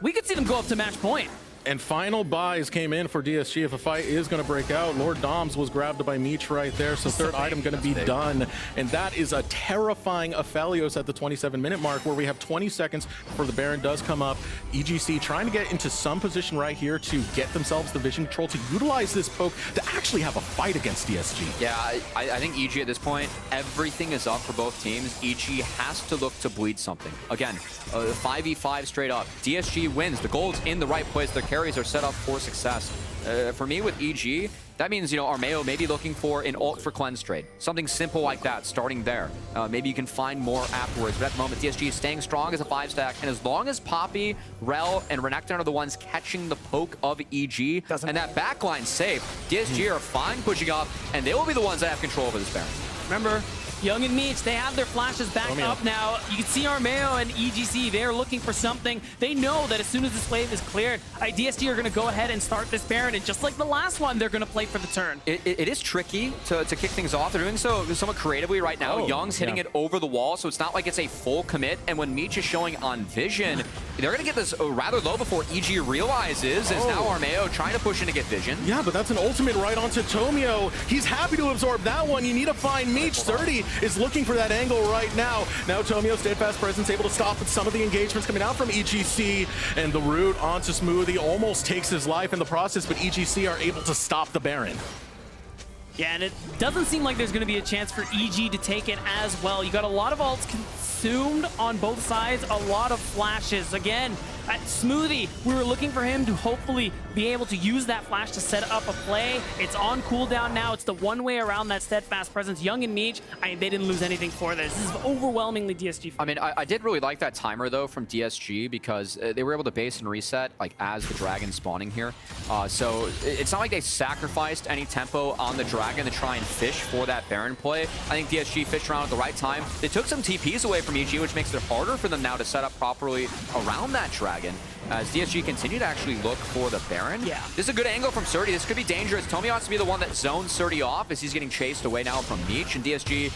we could see them go up to match point. And final buys came in for DSG if a fight is going to break out. Lord Doms was grabbed by Meech right there, so third item going to be done. And that is a terrifying Aphelios at the 27-minute mark where we have 20 seconds before the Baron does come up. EGC trying to get into some position right here to get themselves the vision control, to utilize this poke to actually have a fight against DSG. Yeah, I think EG at this point, everything is up for both teams. EG has to look to bleed something. Again, 5v5 straight up. DSG wins. The gold's in the right place. Their carries are set up for success. For me with EG, that means, you know, Armeo may be looking for an ult for cleanse trade. Something simple like that, starting there. Maybe you can find more afterwards, but at the moment, DSG is staying strong as a 5-stack, and as long as Poppy, Rel, and Renekton are the ones catching the poke of EG, and that backline's safe, DSG are fine pushing up, and they will be the ones that have control over this Baron. Remember, Young and Meech, they have their flashes back up now. You can see Armeo and EGC, they're looking for something. They know that as soon as this wave is cleared, DSG are going to go ahead and start this Baron, and just like the last one, they're going to play for the turn. It is tricky to kick things off. They're doing so somewhat creatively right now. Young's hitting it over the wall, so it's not like it's a full commit, and when Meech is showing on Vision, they're going to get this rather low before EG realizes, as now Armeo trying to push in to get Vision. Yeah, but that's an ultimate right onto Tomio. He's happy to absorb that one. You need to find Meech. 30 is looking for that angle right now. Now Tomio, steadfast presence, able to stop with some of the engagements coming out from EGC, and the root onto Smoothie almost takes his life in the process, but EGC are able to stop the Baron. Yeah, and it doesn't seem like there's going to be a chance for EG to take it as well. You got a lot of ults consumed on both sides, a lot of flashes. Again, at Smoothie, we were looking for him to hopefully be able to use that flash to set up a play. It's on cooldown now. It's the one way around that steadfast presence. Young and Meech, they didn't lose anything for this. This is overwhelmingly DSG. I mean, I did really like that timer, though, from DSG because they were able to base and reset like as the dragon spawning here. So it's not like they sacrificed any tempo on the dragon to try and fish for that Baron play. I think DSG fished around at the right time. They took some TPs away from EG, which makes it harder for them now to set up properly around that dragon. As DSG continue to actually look for the Baron. Yeah. This is a good angle from Surdy. This could be dangerous. Tomio has to be the one that zones Surdy off as he's getting chased away now from Meech, and DSG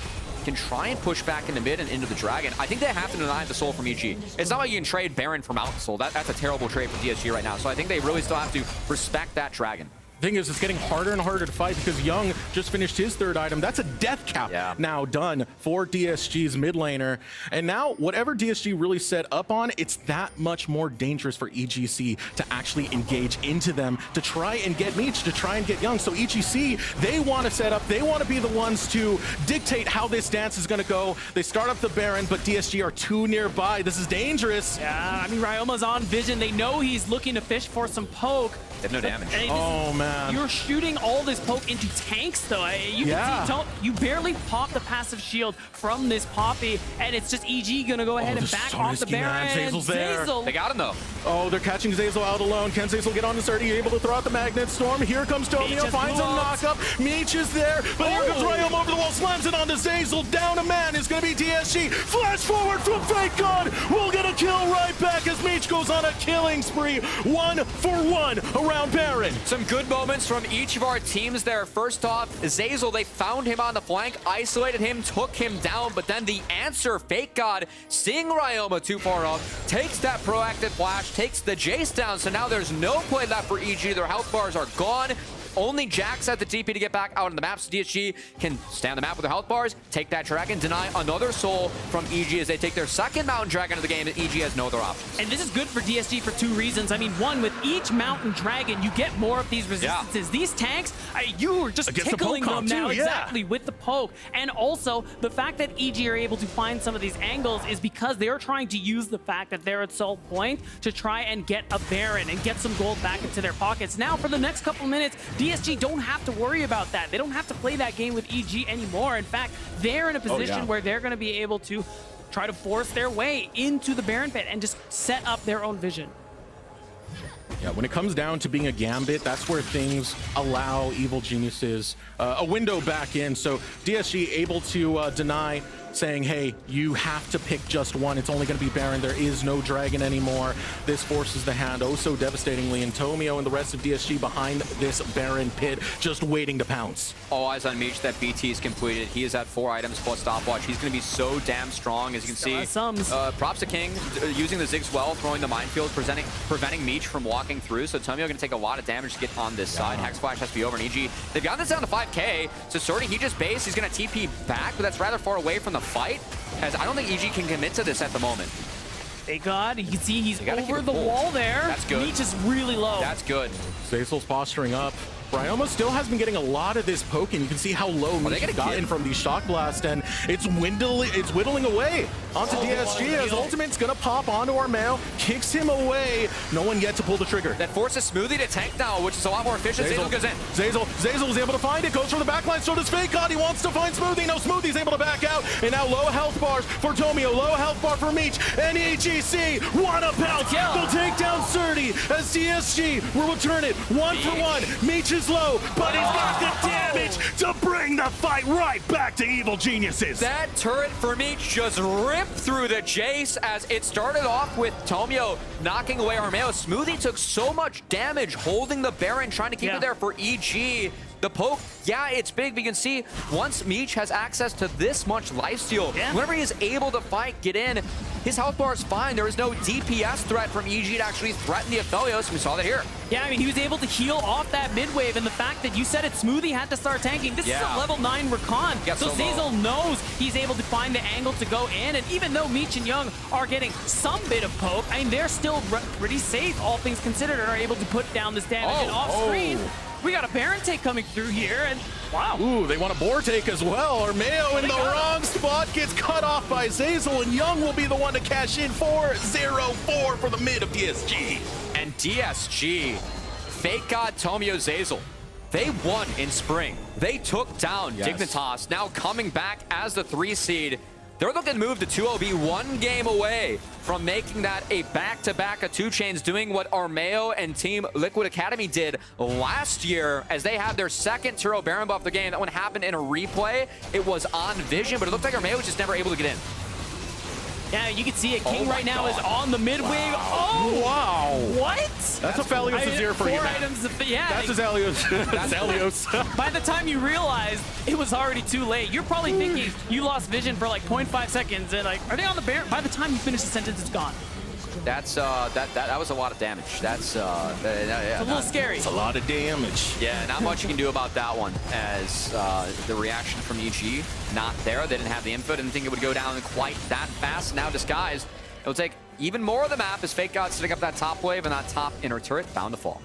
can try and push back into mid and into the dragon. I think they have to deny the soul from EG. It's not like you can trade Baron for Mountain Soul. That's a terrible trade for DSG right now. So I think they really still have to respect that dragon. Thing is, it's getting harder and harder to fight because Young just finished his third item. That's a death cap now done for DSG's mid laner. And now, whatever DSG really set up on, it's that much more dangerous for EGC to actually engage into them, to try and get Meech, to try and get Young. So EGC, they want to set up, they want to be the ones to dictate how this dance is going to go. They start up the Baron, but DSG are too nearby. This is dangerous. Yeah, I mean, Ryoma's on Vision. They know he's looking to fish for some poke. They have no damage. Oh, man. You're shooting all this poke into tanks, though. You can see, you barely pop the passive shield from this Poppy, and it's just EG gonna go ahead and back off the Baron. Zazel's there. They got him, though. Oh, they're catching Zazel out alone. Can Zazel get on the 30? Able to throw out the Magnet Storm. Here comes Tomio, finds a knock-up. Meech is there, but here comes Ryoma over the wall, slams it onto Zazel. Down a man is going to be DSG. Flash forward from Fake God. We'll get a kill right back as Meech goes on a killing spree. 1 for 1 around Baron. Some good moments from each of our teams there. First off, Zazel, they found him on the flank, isolated him, took him down, but then the answer, Fake God, seeing Ryoma too far up, takes that proactive flash, takes the Jace down, so now there's no play left for EG. Their health bars are gone. Only Jax had the TP to get back out on the map, so DSG can stay on the map with their health bars, take that dragon, deny another soul from EG as they take their second Mountain Dragon of the game, and EG has no other options. And this is good for DSG for 2 reasons. I mean, one, with each Mountain Dragon, you get more of these resistances. These tanks, you are just Against tickling the them poke now, too, yeah. exactly, with the poke. And also, the fact that EG are able to find some of these angles is because they are trying to use the fact that they're at Soul Point to try and get a Baron and get some gold back into their pockets. Now, for the next couple minutes, DSG don't have to worry about that. They don't have to play that game with EG anymore. In fact, they're in a position where they're going to be able to try to force their way into the Baron pit and just set up their own vision. Yeah, when it comes down to being a gambit, that's where things allow Evil Geniuses a window back in. So DSG able to deny, saying, hey, you have to pick just one. It's only going to be Baron. There is no dragon anymore. This forces the hand oh so devastatingly, and Tomio and the rest of DSG behind this Baron pit, just waiting to pounce. All eyes on Meech. That BT is completed. He is at 4 items plus stopwatch. He's going to be so damn strong, as you can see. Props to King, using the Ziggs well, throwing the minefield, preventing Meech from walking through. So Tomio going to take a lot of damage to get on this side. Hex Flash has to be over, and EG, they've gotten this down to 5k. So Surdy, he just based. He's going to TP back, but that's rather far away from the fight, as I don't think EG can commit to this at the moment. Thank God. You can see he's over the wall there. That's good. Meech is really low. That's good. Zazel's posturing up. Ryoma still has been getting a lot of this poke, and you can see how low Meech has gotten from these shock blasts, and it's whittling away onto DSG as Ultimate's gonna pop onto Armeo, kicks him away. No one yet to pull the trigger. That forces Smoothie to tank now, which is a lot more efficient. Zazel goes in. Zazel was able to find it, goes for the backline, so does Fake God. He wants to find Smoothie. No, Smoothie's able to back out, and now low health bars for Tomio, low health bar for Meech, and EGC wanna pounce. They'll take down Surdy as DSG will return it 1 for 1. Meech is low, but he's got the damage to bring the fight right back to Evil Geniuses. That turret for Meech just ripped through the Jace as it started off with Tomio knocking away Armeo. Smoothie took so much damage holding the Baron, trying to keep it there for EG. The poke, yeah, it's big, but you can see once Meech has access to this much lifesteal, whenever he is able to fight, get in, his health bar is fine. There is no DPS threat from EG to actually threaten the Aphelios. We saw that here. Yeah, I mean, he was able to heal off that mid wave, and the fact that you said it, Smoothie had to start tanking. This is a level 9 Recon, so Zazel knows he's able to find the angle to go in, and even though Meech and Young are getting some bit of poke, I mean, they're still pretty safe, all things considered, and are able to put down this damage. And off screen, we got a Baron take coming through here, and wow. Ooh, they want a board take as well. Armeo in the wrong spot gets cut off by Zazel, and Young will be the one to cash in 4-0-4 for the mid of DSG. And DSG, Fake God, Tomio, Zazel, they won in spring. They took down Dignitas, now coming back as the 3 seed. They're looking to move to 2-0, 1 game away from making that a back-to-back of 2 chains, doing what Armeo and Team Liquid Academy did last year as they had their second Turo Baron buff of the game. That one happened in a replay. It was on Vision, but it looked like Armeo was just never able to get in. Yeah, you can see it. King right now is on the mid wing. Oh, wow. What? That's a Aphelios' ear for you. 4 items. That's his Aphelios. That's Aphelios. By the time you realized it was already too late, you're probably thinking you lost vision for like 0.5 seconds, and like, are they on the Baron? By the time you finish the sentence, it's gone. That's that was a lot of damage. That's it's a little scary. It's a lot of damage. Yeah, not much you can do about that one, as the reaction from EG not there. They didn't have the info. Didn't think it would go down quite that fast. Now Disguise, it'll take even more of the map as Fake God setting up that top wave, and that top inner turret bound to fall.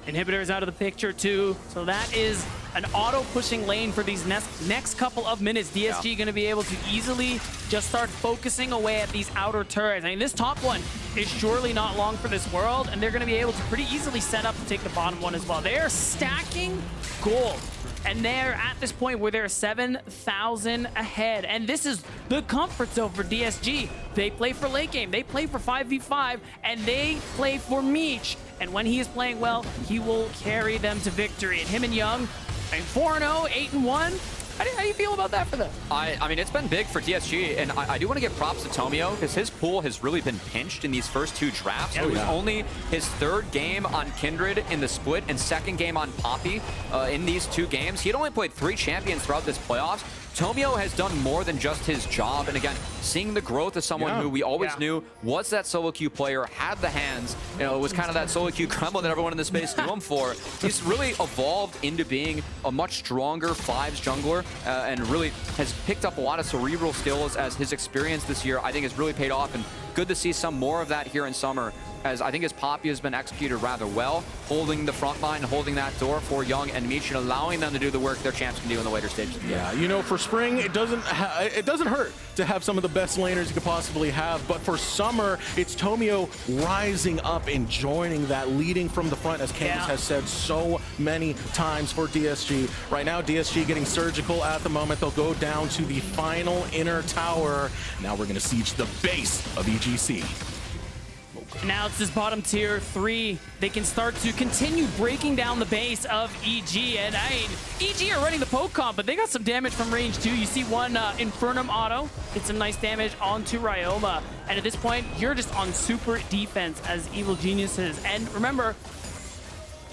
Inhibitor is out of the picture too, so that is an auto-pushing lane for these next couple of minutes. DSG going to be able to easily just start focusing away at these outer turrets. I mean, this top one is surely not long for this world, and they're going to be able to pretty easily set up to take the bottom one as well. They are stacking gold, and they're at this point where they're 7,000 ahead. And this is the comfort zone for DSG. They play for late game, they play for 5v5, and they play for Meech. And when he is playing well, he will carry them to victory. And him and Young, I mean, 4-0, 8-1. How do you feel about that for them? I mean, it's been big for DSG, and I do want to give props to Tomio, because his pool has really been pinched in these first 2 drafts. It was only his 3rd game on Kindred in the split and 2nd game on Poppy in these 2 games. He had only played 3 champions throughout this playoffs. Tomio has done more than just his job. And again, seeing the growth of someone who we always knew was that solo queue player, had the hands, you know, it was kind of that solo queue gremlin that everyone in the space knew him for. He's really evolved into being a much stronger fives jungler and really has picked up a lot of cerebral skills as his experience this year, I think, has really paid off. And good to see some more of that here in summer, as I think his Poppy has been executed rather well, holding the front line, holding that door for Young and Meech, and allowing them to do the work their champs can do in the later stages of the game. Yeah, you know, for spring, it doesn't hurt to have some of the best laners you could possibly have, but for summer, it's Tomio rising up and joining that, leading from the front, as Candace has said so many times for DSG. Right now, DSG getting surgical at the moment. They'll go down to the final inner tower. Now we're going to siege the base of EGC. Now it's this bottom tier 3. They can start to continue breaking down the base of EG. And I mean, EG are running the poke comp, but they got some damage from range too. You see one Infernum auto, get some nice damage onto Ryoma. And at this point, you're just on super defense as Evil Geniuses. And remember,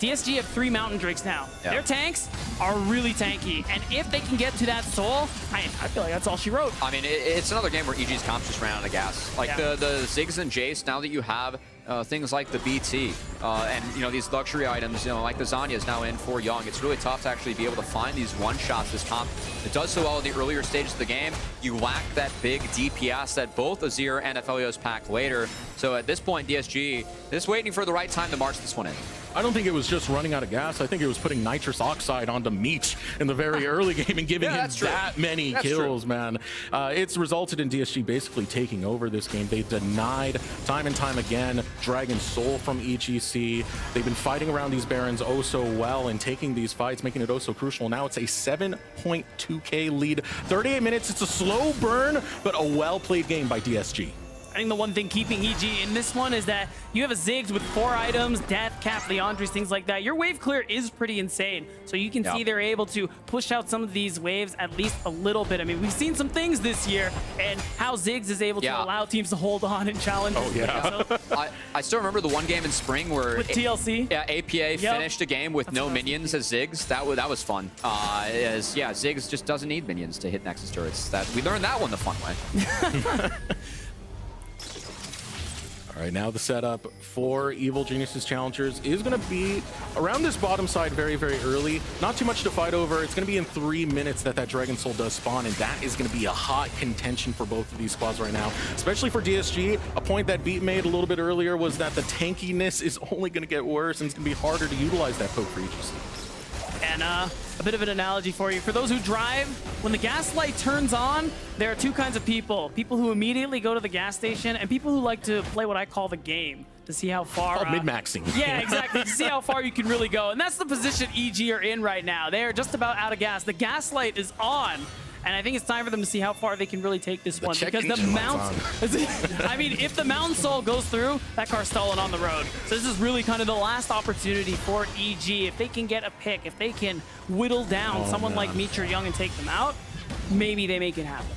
DSG have 3 Mountain Drakes now. Their tanks are really tanky. And if they can get to that soul, I feel like that's all she wrote. I mean, it's another game where EG's comps just ran out of gas. Like the Ziggs and Jace, now that you have things like the BT and, you know, these luxury items, you know, like the Zanya is now in for Young. It's really tough to actually be able to find these one-shots. This comp, it does so well in the earlier stages of the game. You lack that big DPS that both Azir and Aphelios pack later. So at this point, DSG is waiting for the right time to march this one in. I don't think it was just running out of gas. I think it was putting nitrous oxide onto Meech in the very early game and giving him that many kills, man. It's resulted in DSG basically taking over this game. They've denied time and time again Dragon Soul from EGC. They've been fighting around these Barons oh so well and taking these fights, making it oh so crucial. Now it's a 7.2k lead. 38 minutes, it's a slow burn, but a well-played game by DSG. I think the one thing keeping EG in this one is that you have a Ziggs with 4 items, Death, Cap, Leandres, things like that. Your wave clear is pretty insane. So you can see they're able to push out some of these waves at least a little bit. I mean, we've seen some things this year and how Ziggs is able to allow teams to hold on and challenge. So, I still remember the one game in spring where with TLC. APA finished a game with no minions as Ziggs. That was fun. Ziggs just doesn't need minions to hit Nexus turrets. We learned that one the fun way. All right, now the setup for Evil Geniuses Challengers is going to be around this bottom side very, very early. Not too much to fight over. It's going to be in 3 minutes that Dragon Soul does spawn, and that is going to be a hot contention for both of these squads right now, especially for DSG. A point that Beat made a little bit earlier was that the tankiness is only going to get worse, and it's going to be harder to utilize that poke for EGC. And a bit of an analogy for you. For those who drive, when the gas light turns on, there are 2 kinds of people. People who immediately go to the gas station and people who like to play what I call the game to see how far... mid-maxing. Yeah, exactly. To see how far you can really go. And that's the position EG are in right now. They're just about out of gas. The gas light is on. And I think it's time for them to see how far they can really take this one. Because the mount... I mean, if the Mountain Soul goes through, that car's stolen on the road. So this is really kind of the last opportunity for EG. If they can get a pick, if they can whittle down someone like Meech or Young and take them out, maybe they make it happen.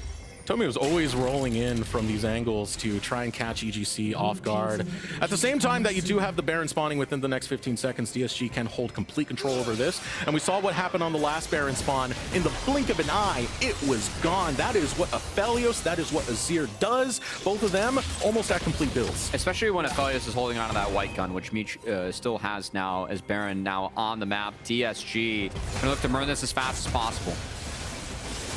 Tomio was always rolling in from these angles to try and catch EGC off guard. At the same time that you do have the Baron spawning within the next 15 seconds, DSG can hold complete control over this. And we saw what happened on the last Baron spawn. In the blink of an eye, it was gone. That is what Aphelios, that is what Azir does. Both of them almost at complete builds. Especially when Aphelios is holding on to that white gun, which Meech still has now as Baron now on the map. DSG gonna look to burn this as fast as possible.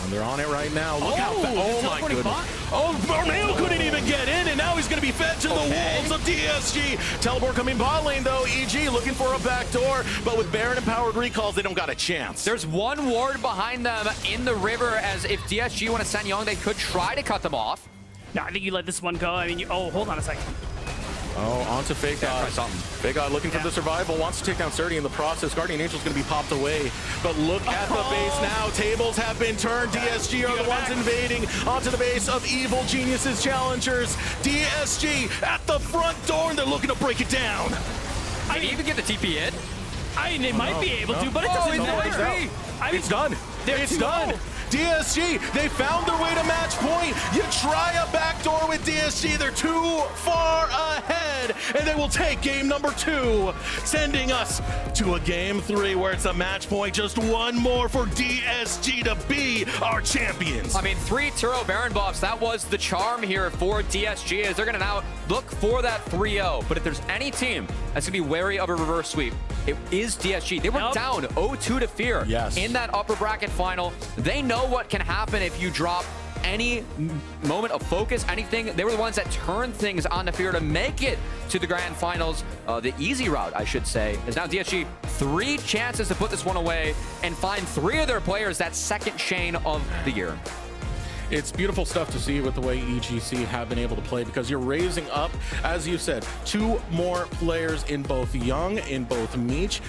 And they're on it right now. Look how fast. Oh my goodness. Oh, Borneo couldn't even get in, and now he's going to be fed to the wolves of DSG. Teleport coming bot lane, though. EG looking for a back door, but with Baron empowered recalls, they don't got a chance. There's one ward behind them in the river, as if DSG want to send Young, they could try to cut them off. No, I think you let this one go. I mean, hold on a second. Oh, onto Fake God. Fake God looking for the survival, wants to take down Surdy in the process. Guardian Angel's going to be popped away. But look at the base now. Tables have been turned. DSG are the ones invading onto the base of Evil Geniuses Challengers. DSG at the front door, and they're looking to break it down. Can you even get the TP in? I mean, they might be able to, but it doesn't matter. It's done. It's done. DSG, they found their way to match point. You try a backdoor with DSG, they're too far ahead, and they will take game number 2, sending us to a game 3 where it's a match point. Just one more for DSG to be our champions. I mean, 3 Turo Baron buffs, that was the charm here for DSG, as they're going to now look for that 3-0. But if there's any team that's going to be wary of a reverse sweep, it is DSG. They were down 0-2 to Fear in that upper bracket final. They know what can happen if you drop any moment of focus, anything. They were the ones that turned things on the Fear to make it to the grand finals. The easy route, I should say, is now DSG 3 chances to put this one away and find 3 of their players that second chain of the year. It's beautiful stuff to see with the way EGC have been able to play, because you're raising up, as you said, 2 more players in both Young, in both Meech,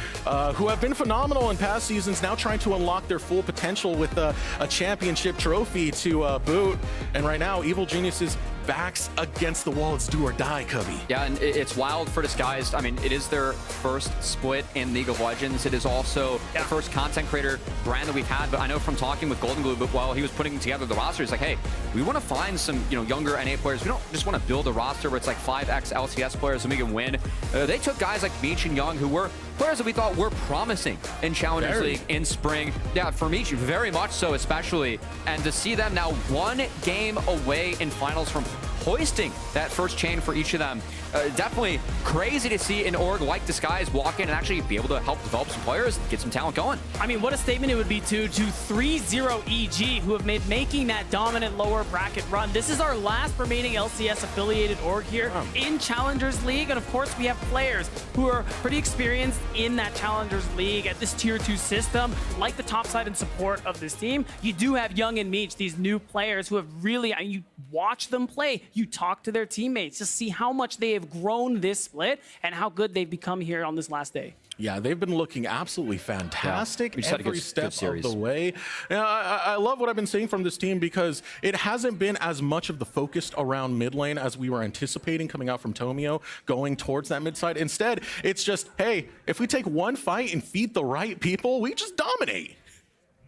who have been phenomenal in past seasons, now trying to unlock their full potential with a championship trophy to boot. And right now, Evil Genius's backs against the wall. It's do or die, Cubby. Yeah, and it's wild for Disguised. I mean, it is their first split in League of Legends. It is also the first content creator brand that we've had. But I know from talking with Golden Glue, but while he was putting together the roster, he's like, hey, we want to find some, younger NA players. We don't just want to build a roster where it's like 5x LCS players and we can win. They took guys like Meech and Young, who were players that we thought were promising in Challengers League in spring. Yeah, for Meech, very much so, especially. And to see them now 1 game away in finals from hoisting that first chain for each of them. Definitely crazy to see an org like Disguise walk in and actually be able to help develop some players, get some talent going. I mean, what a statement it would be to 3-0 EG, who have made making that dominant lower bracket run. This is our last remaining LCS affiliated org here in Challengers League. And of course, we have players who are pretty experienced in that Challengers League at this tier 2 system, like the top side and support of this team. You do have Young and Meech, these new players who have really, you watch them play, you talk to their teammates to see how much they have grown this split and how good they've become here on this last day. Yeah, they've been looking absolutely fantastic every step of the way. I love what I've been seeing from this team, because it hasn't been as much of the focus around mid lane as we were anticipating coming out from Tomio, going towards that mid side. Instead, it's just, hey, if we take one fight and feed the right people, we just dominate.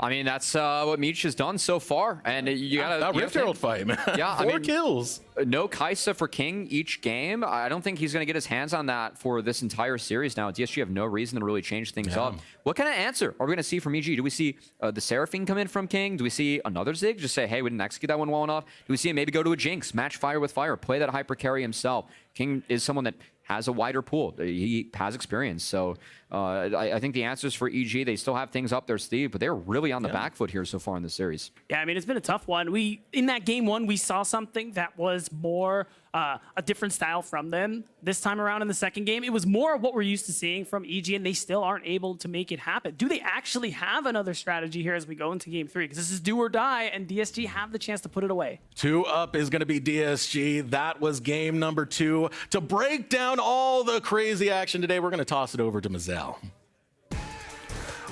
I mean, that's what Meech has done so far. And you got that Rift Herald fight, man. Yeah, 4 kills. No Kaisa for King each game. I don't think he's going to get his hands on that for this entire series now. DSG have no reason to really change things up. What kind of answer are we going to see from EG? Do we see the Seraphine come in from King? Do we see another Zig just say, hey, we didn't execute that one well enough? Do we see him maybe go to a Jinx, match fire with fire, play that hyper carry himself? King is someone that has a wider pool. He has experience. So I think the answers for EG, they still have things up their sleeve, but they're really on the back foot here so far in the series. Yeah, I mean, it's been a tough one. In that game 1, we saw something that was more a different style from them. This time around in the second game, it was more of what we're used to seeing from EG, and they still aren't able to make it happen. Do they actually have another strategy here as we go into game 3? Because this is do or die, and DSG have the chance to put it away. 2 up is going to be DSG. That was game number 2. To break down all the crazy action today, we're going to toss it over to Mazel.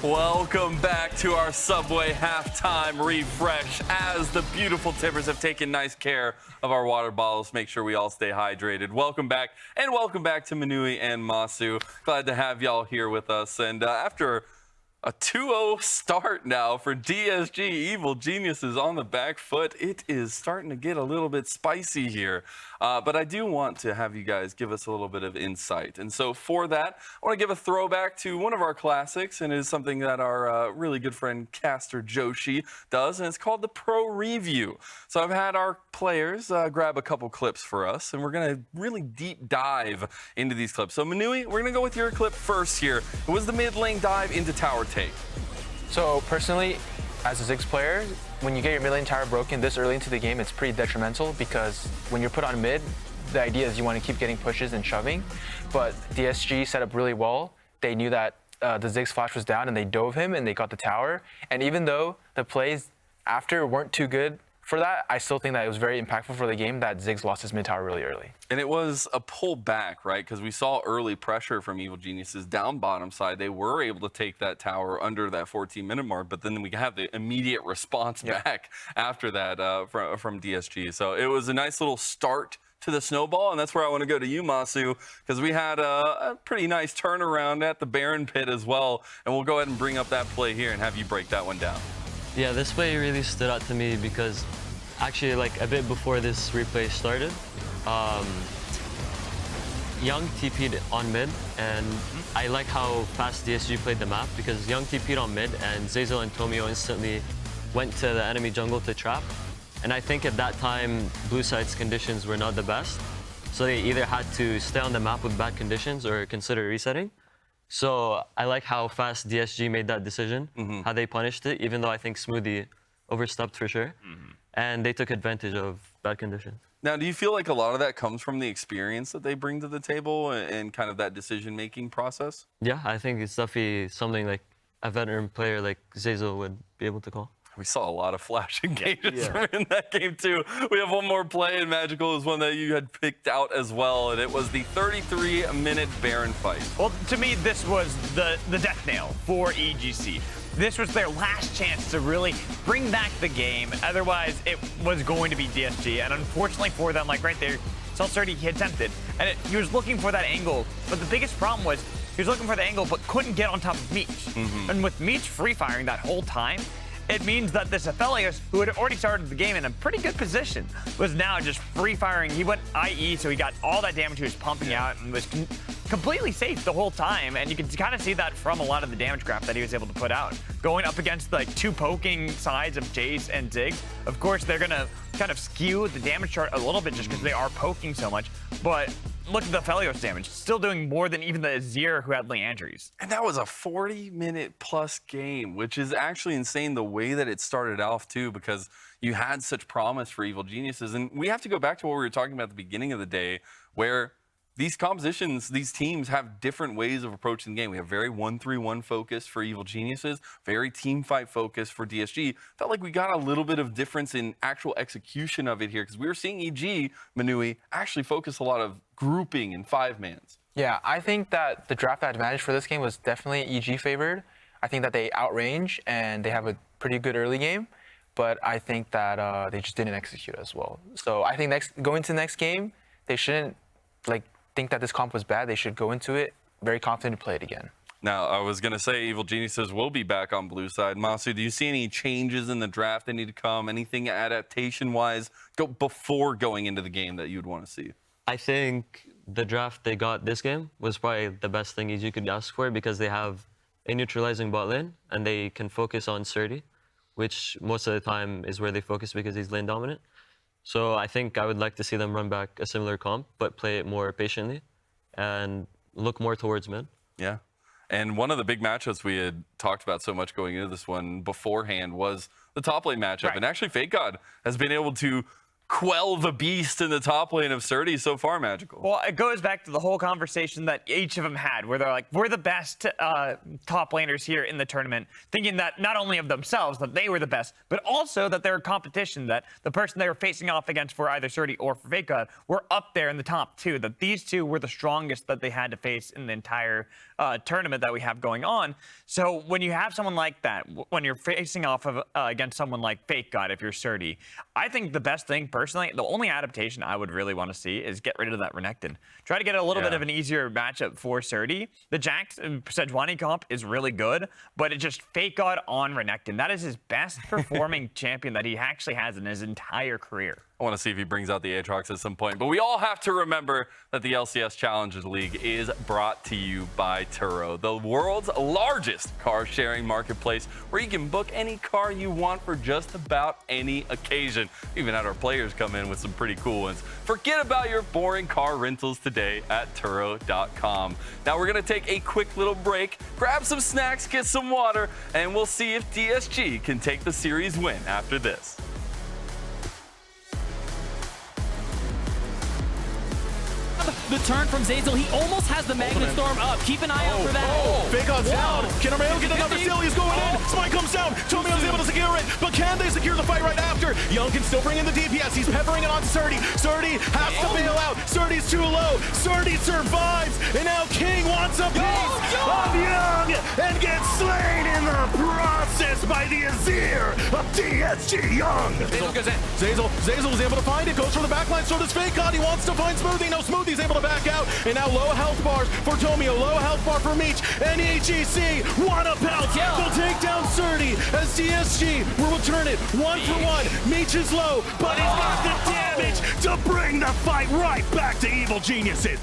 Welcome back to our Subway halftime refresh, as the beautiful Timbers have taken nice care of our water bottles. Make sure we all stay hydrated. Welcome back, and welcome back to Manui and Masu. Glad to have y'all here with us. And after a 2-0 start now for DSG, Evil Geniuses on the back foot, it is starting to get a little bit spicy here. But I do want to have you guys give us a little bit of insight. And so for that, I want to give a throwback to one of our classics, and it is something that our really good friend Caster Joshi does, and it's called the Pro Review. So I've had our players grab a couple clips for us, and we're going to really deep dive into these clips. So Manui, we're going to go with your clip first here. It was the mid lane dive into tower take. So personally, as a Ziggs player, when you get your mid lane tower broken this early into the game, it's pretty detrimental, because when you're put on mid, the idea is you want to keep getting pushes and shoving. But DSG set up really well. They knew that the Ziggs flash was down, and they dove him and they got the tower. And even though the plays after weren't too good for that, I still think that it was very impactful for the game that Ziggs lost his mid tower really early. And it was a pull back, right? Because we saw early pressure from Evil Geniuses down bottom side. They were able to take that tower under that 14-minute mark, but then we have the immediate response back after that from DSG. So it was a nice little start to the snowball, and that's where I want to go to you, Masu, because we had a pretty nice turnaround at the Baron pit as well, and we'll go ahead and bring up that play here and have you break that one down. Yeah, this play really stood out to me because actually, like a bit before this replay started, Young TP'd on mid, and I like how fast DSG played the map because Young TP'd on mid and Zeyzal and Tomio instantly went to the enemy jungle to trap. And I think at that time, Blue Side's conditions were not the best. So they either had to stay on the map with bad conditions or consider resetting. So I like how fast DSG made that decision, how they punished it, even though I think Smoothie overstepped for sure. And they took advantage of bad conditions. Now, do you feel like a lot of that comes from the experience that they bring to the table and kind of that decision-making process? Yeah, I think it's definitely something like a veteran player like Zeyzal would be able to call. We saw a lot of flash engages in that game, too. We have one more play, and Magical is one that you had picked out as well, and it was the 33-minute Baron fight. Well, to me, this was the death nail for EGC. This was their last chance to really bring back the game. Otherwise, it was going to be DSG. And unfortunately for them, like right there, Seltzerty, he attempted. And he was looking for that angle. But the biggest problem was he was looking for the angle but couldn't get on top of Meech. And with Meech free firing that whole time, it means that this Aphelios, who had already started the game in a pretty good position, was now just free firing. He went IE, so he got all that damage he was pumping out and was completely safe the whole time. And you can kind of see that from a lot of the damage graph that he was able to put out. Going up against like two poking sides of Jace and Ziggs, of course, they're going to kind of skew the damage chart a little bit just because they are poking so much. But look at the Aphelios damage. Still doing more than even the Azir who had Leandries. And that was a 40-minute plus game, which is actually insane the way that it started off, too, because you had such promise for Evil Geniuses. And we have to go back to what we were talking about at the beginning of the day, where these compositions, these teams have different ways of approaching the game. We have very 1-3-1 focus for Evil Geniuses, very team fight focus for DSG. Felt like we got a little bit of difference in actual execution of it here because we were seeing EG, Manui, actually focus a lot of grouping in 5-mans. Yeah, I think that the draft advantage for this game was definitely EG favored. I think that they outrange and they have a pretty good early game, but I think that they just didn't execute as well. So I think going to the next game, they shouldn't think that this comp was bad. They should go into it very confident to play it again. Now, I was going to say Evil Geniuses will be back on blue side. Masu, do you see any changes in the draft that need to come? Anything adaptation-wise before going into the game that you'd want to see? I think the draft they got this game was probably the best thing EG could ask for because they have a neutralizing bot lane and they can focus on Surdy, which most of the time is where they focus because he's lane dominant. So I think I would like to see them run back a similar comp, but play it more patiently and look more towards mid. Yeah. And one of the big matchups we had talked about so much going into this one beforehand was the top lane matchup. Right. And actually, Fake God has been able to quell the beast in the top lane of Surdy so far, Magical. Well, it goes back to the whole conversation that each of them had, where they're like, we're the best top laners here in the tournament, thinking that not only of themselves, that they were the best, but also that they're a competition, that the person they were facing off against for either Surdy or for Fake God were up there in the top two, that these two were the strongest that they had to face in the entire tournament that we have going on. So when you have someone like that, when you're facing off of against someone like Fake God, if you're Surdy, I think the best thing, personally, the only adaptation I would really want to see is get rid of that Renekton. Try to get a little bit of an easier matchup for Surdy. The Jax Sejuani comp is really good, but it's just Fake God on Renekton. That is his best performing champion that he actually has in his entire career. I want to see if he brings out the Aatrox at some point. But we all have to remember that the LCS Challengers League is brought to you by Turo, the world's largest car-sharing marketplace where you can book any car you want for just about any occasion. We even had our players come in with some pretty cool ones. Forget about your boring car rentals today at Turo.com. Now we're going to take a quick little break, grab some snacks, get some water, and we'll see if DSG can take the series win after this. The turn from Zeyzal, he almost has the Magnet Storm up. Keep an eye out for that. Fake God's down. Can Armeo get another steal? He's going in. Spike comes down. Tomio's able to secure it, but can they secure the fight right after? Young can still bring in the DPS. He's peppering it on Surdy. Surdy has to bail out. Surdy's too low. Surdy survives, and now King wants a piece of Young and gets slain in the process by the Azir of DSG Young. Zeyzal goes in. Zeyzal was able to find it. Goes for the backline. So does Fake God. He wants to find Smoothie. No, Smoothie's able to coming back out, and now low health bars for Tomio, low health bar for Meech, and EGC, one up out, will take down Surdy as DSG will return it 1-for-1. Meech is low, but he's got the damage to bring the fight right back to Evil Geniuses.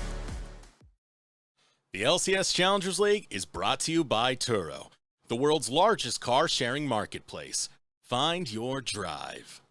The LCS Challengers League is brought to you by Turo, the world's largest car-sharing marketplace. Find your drive.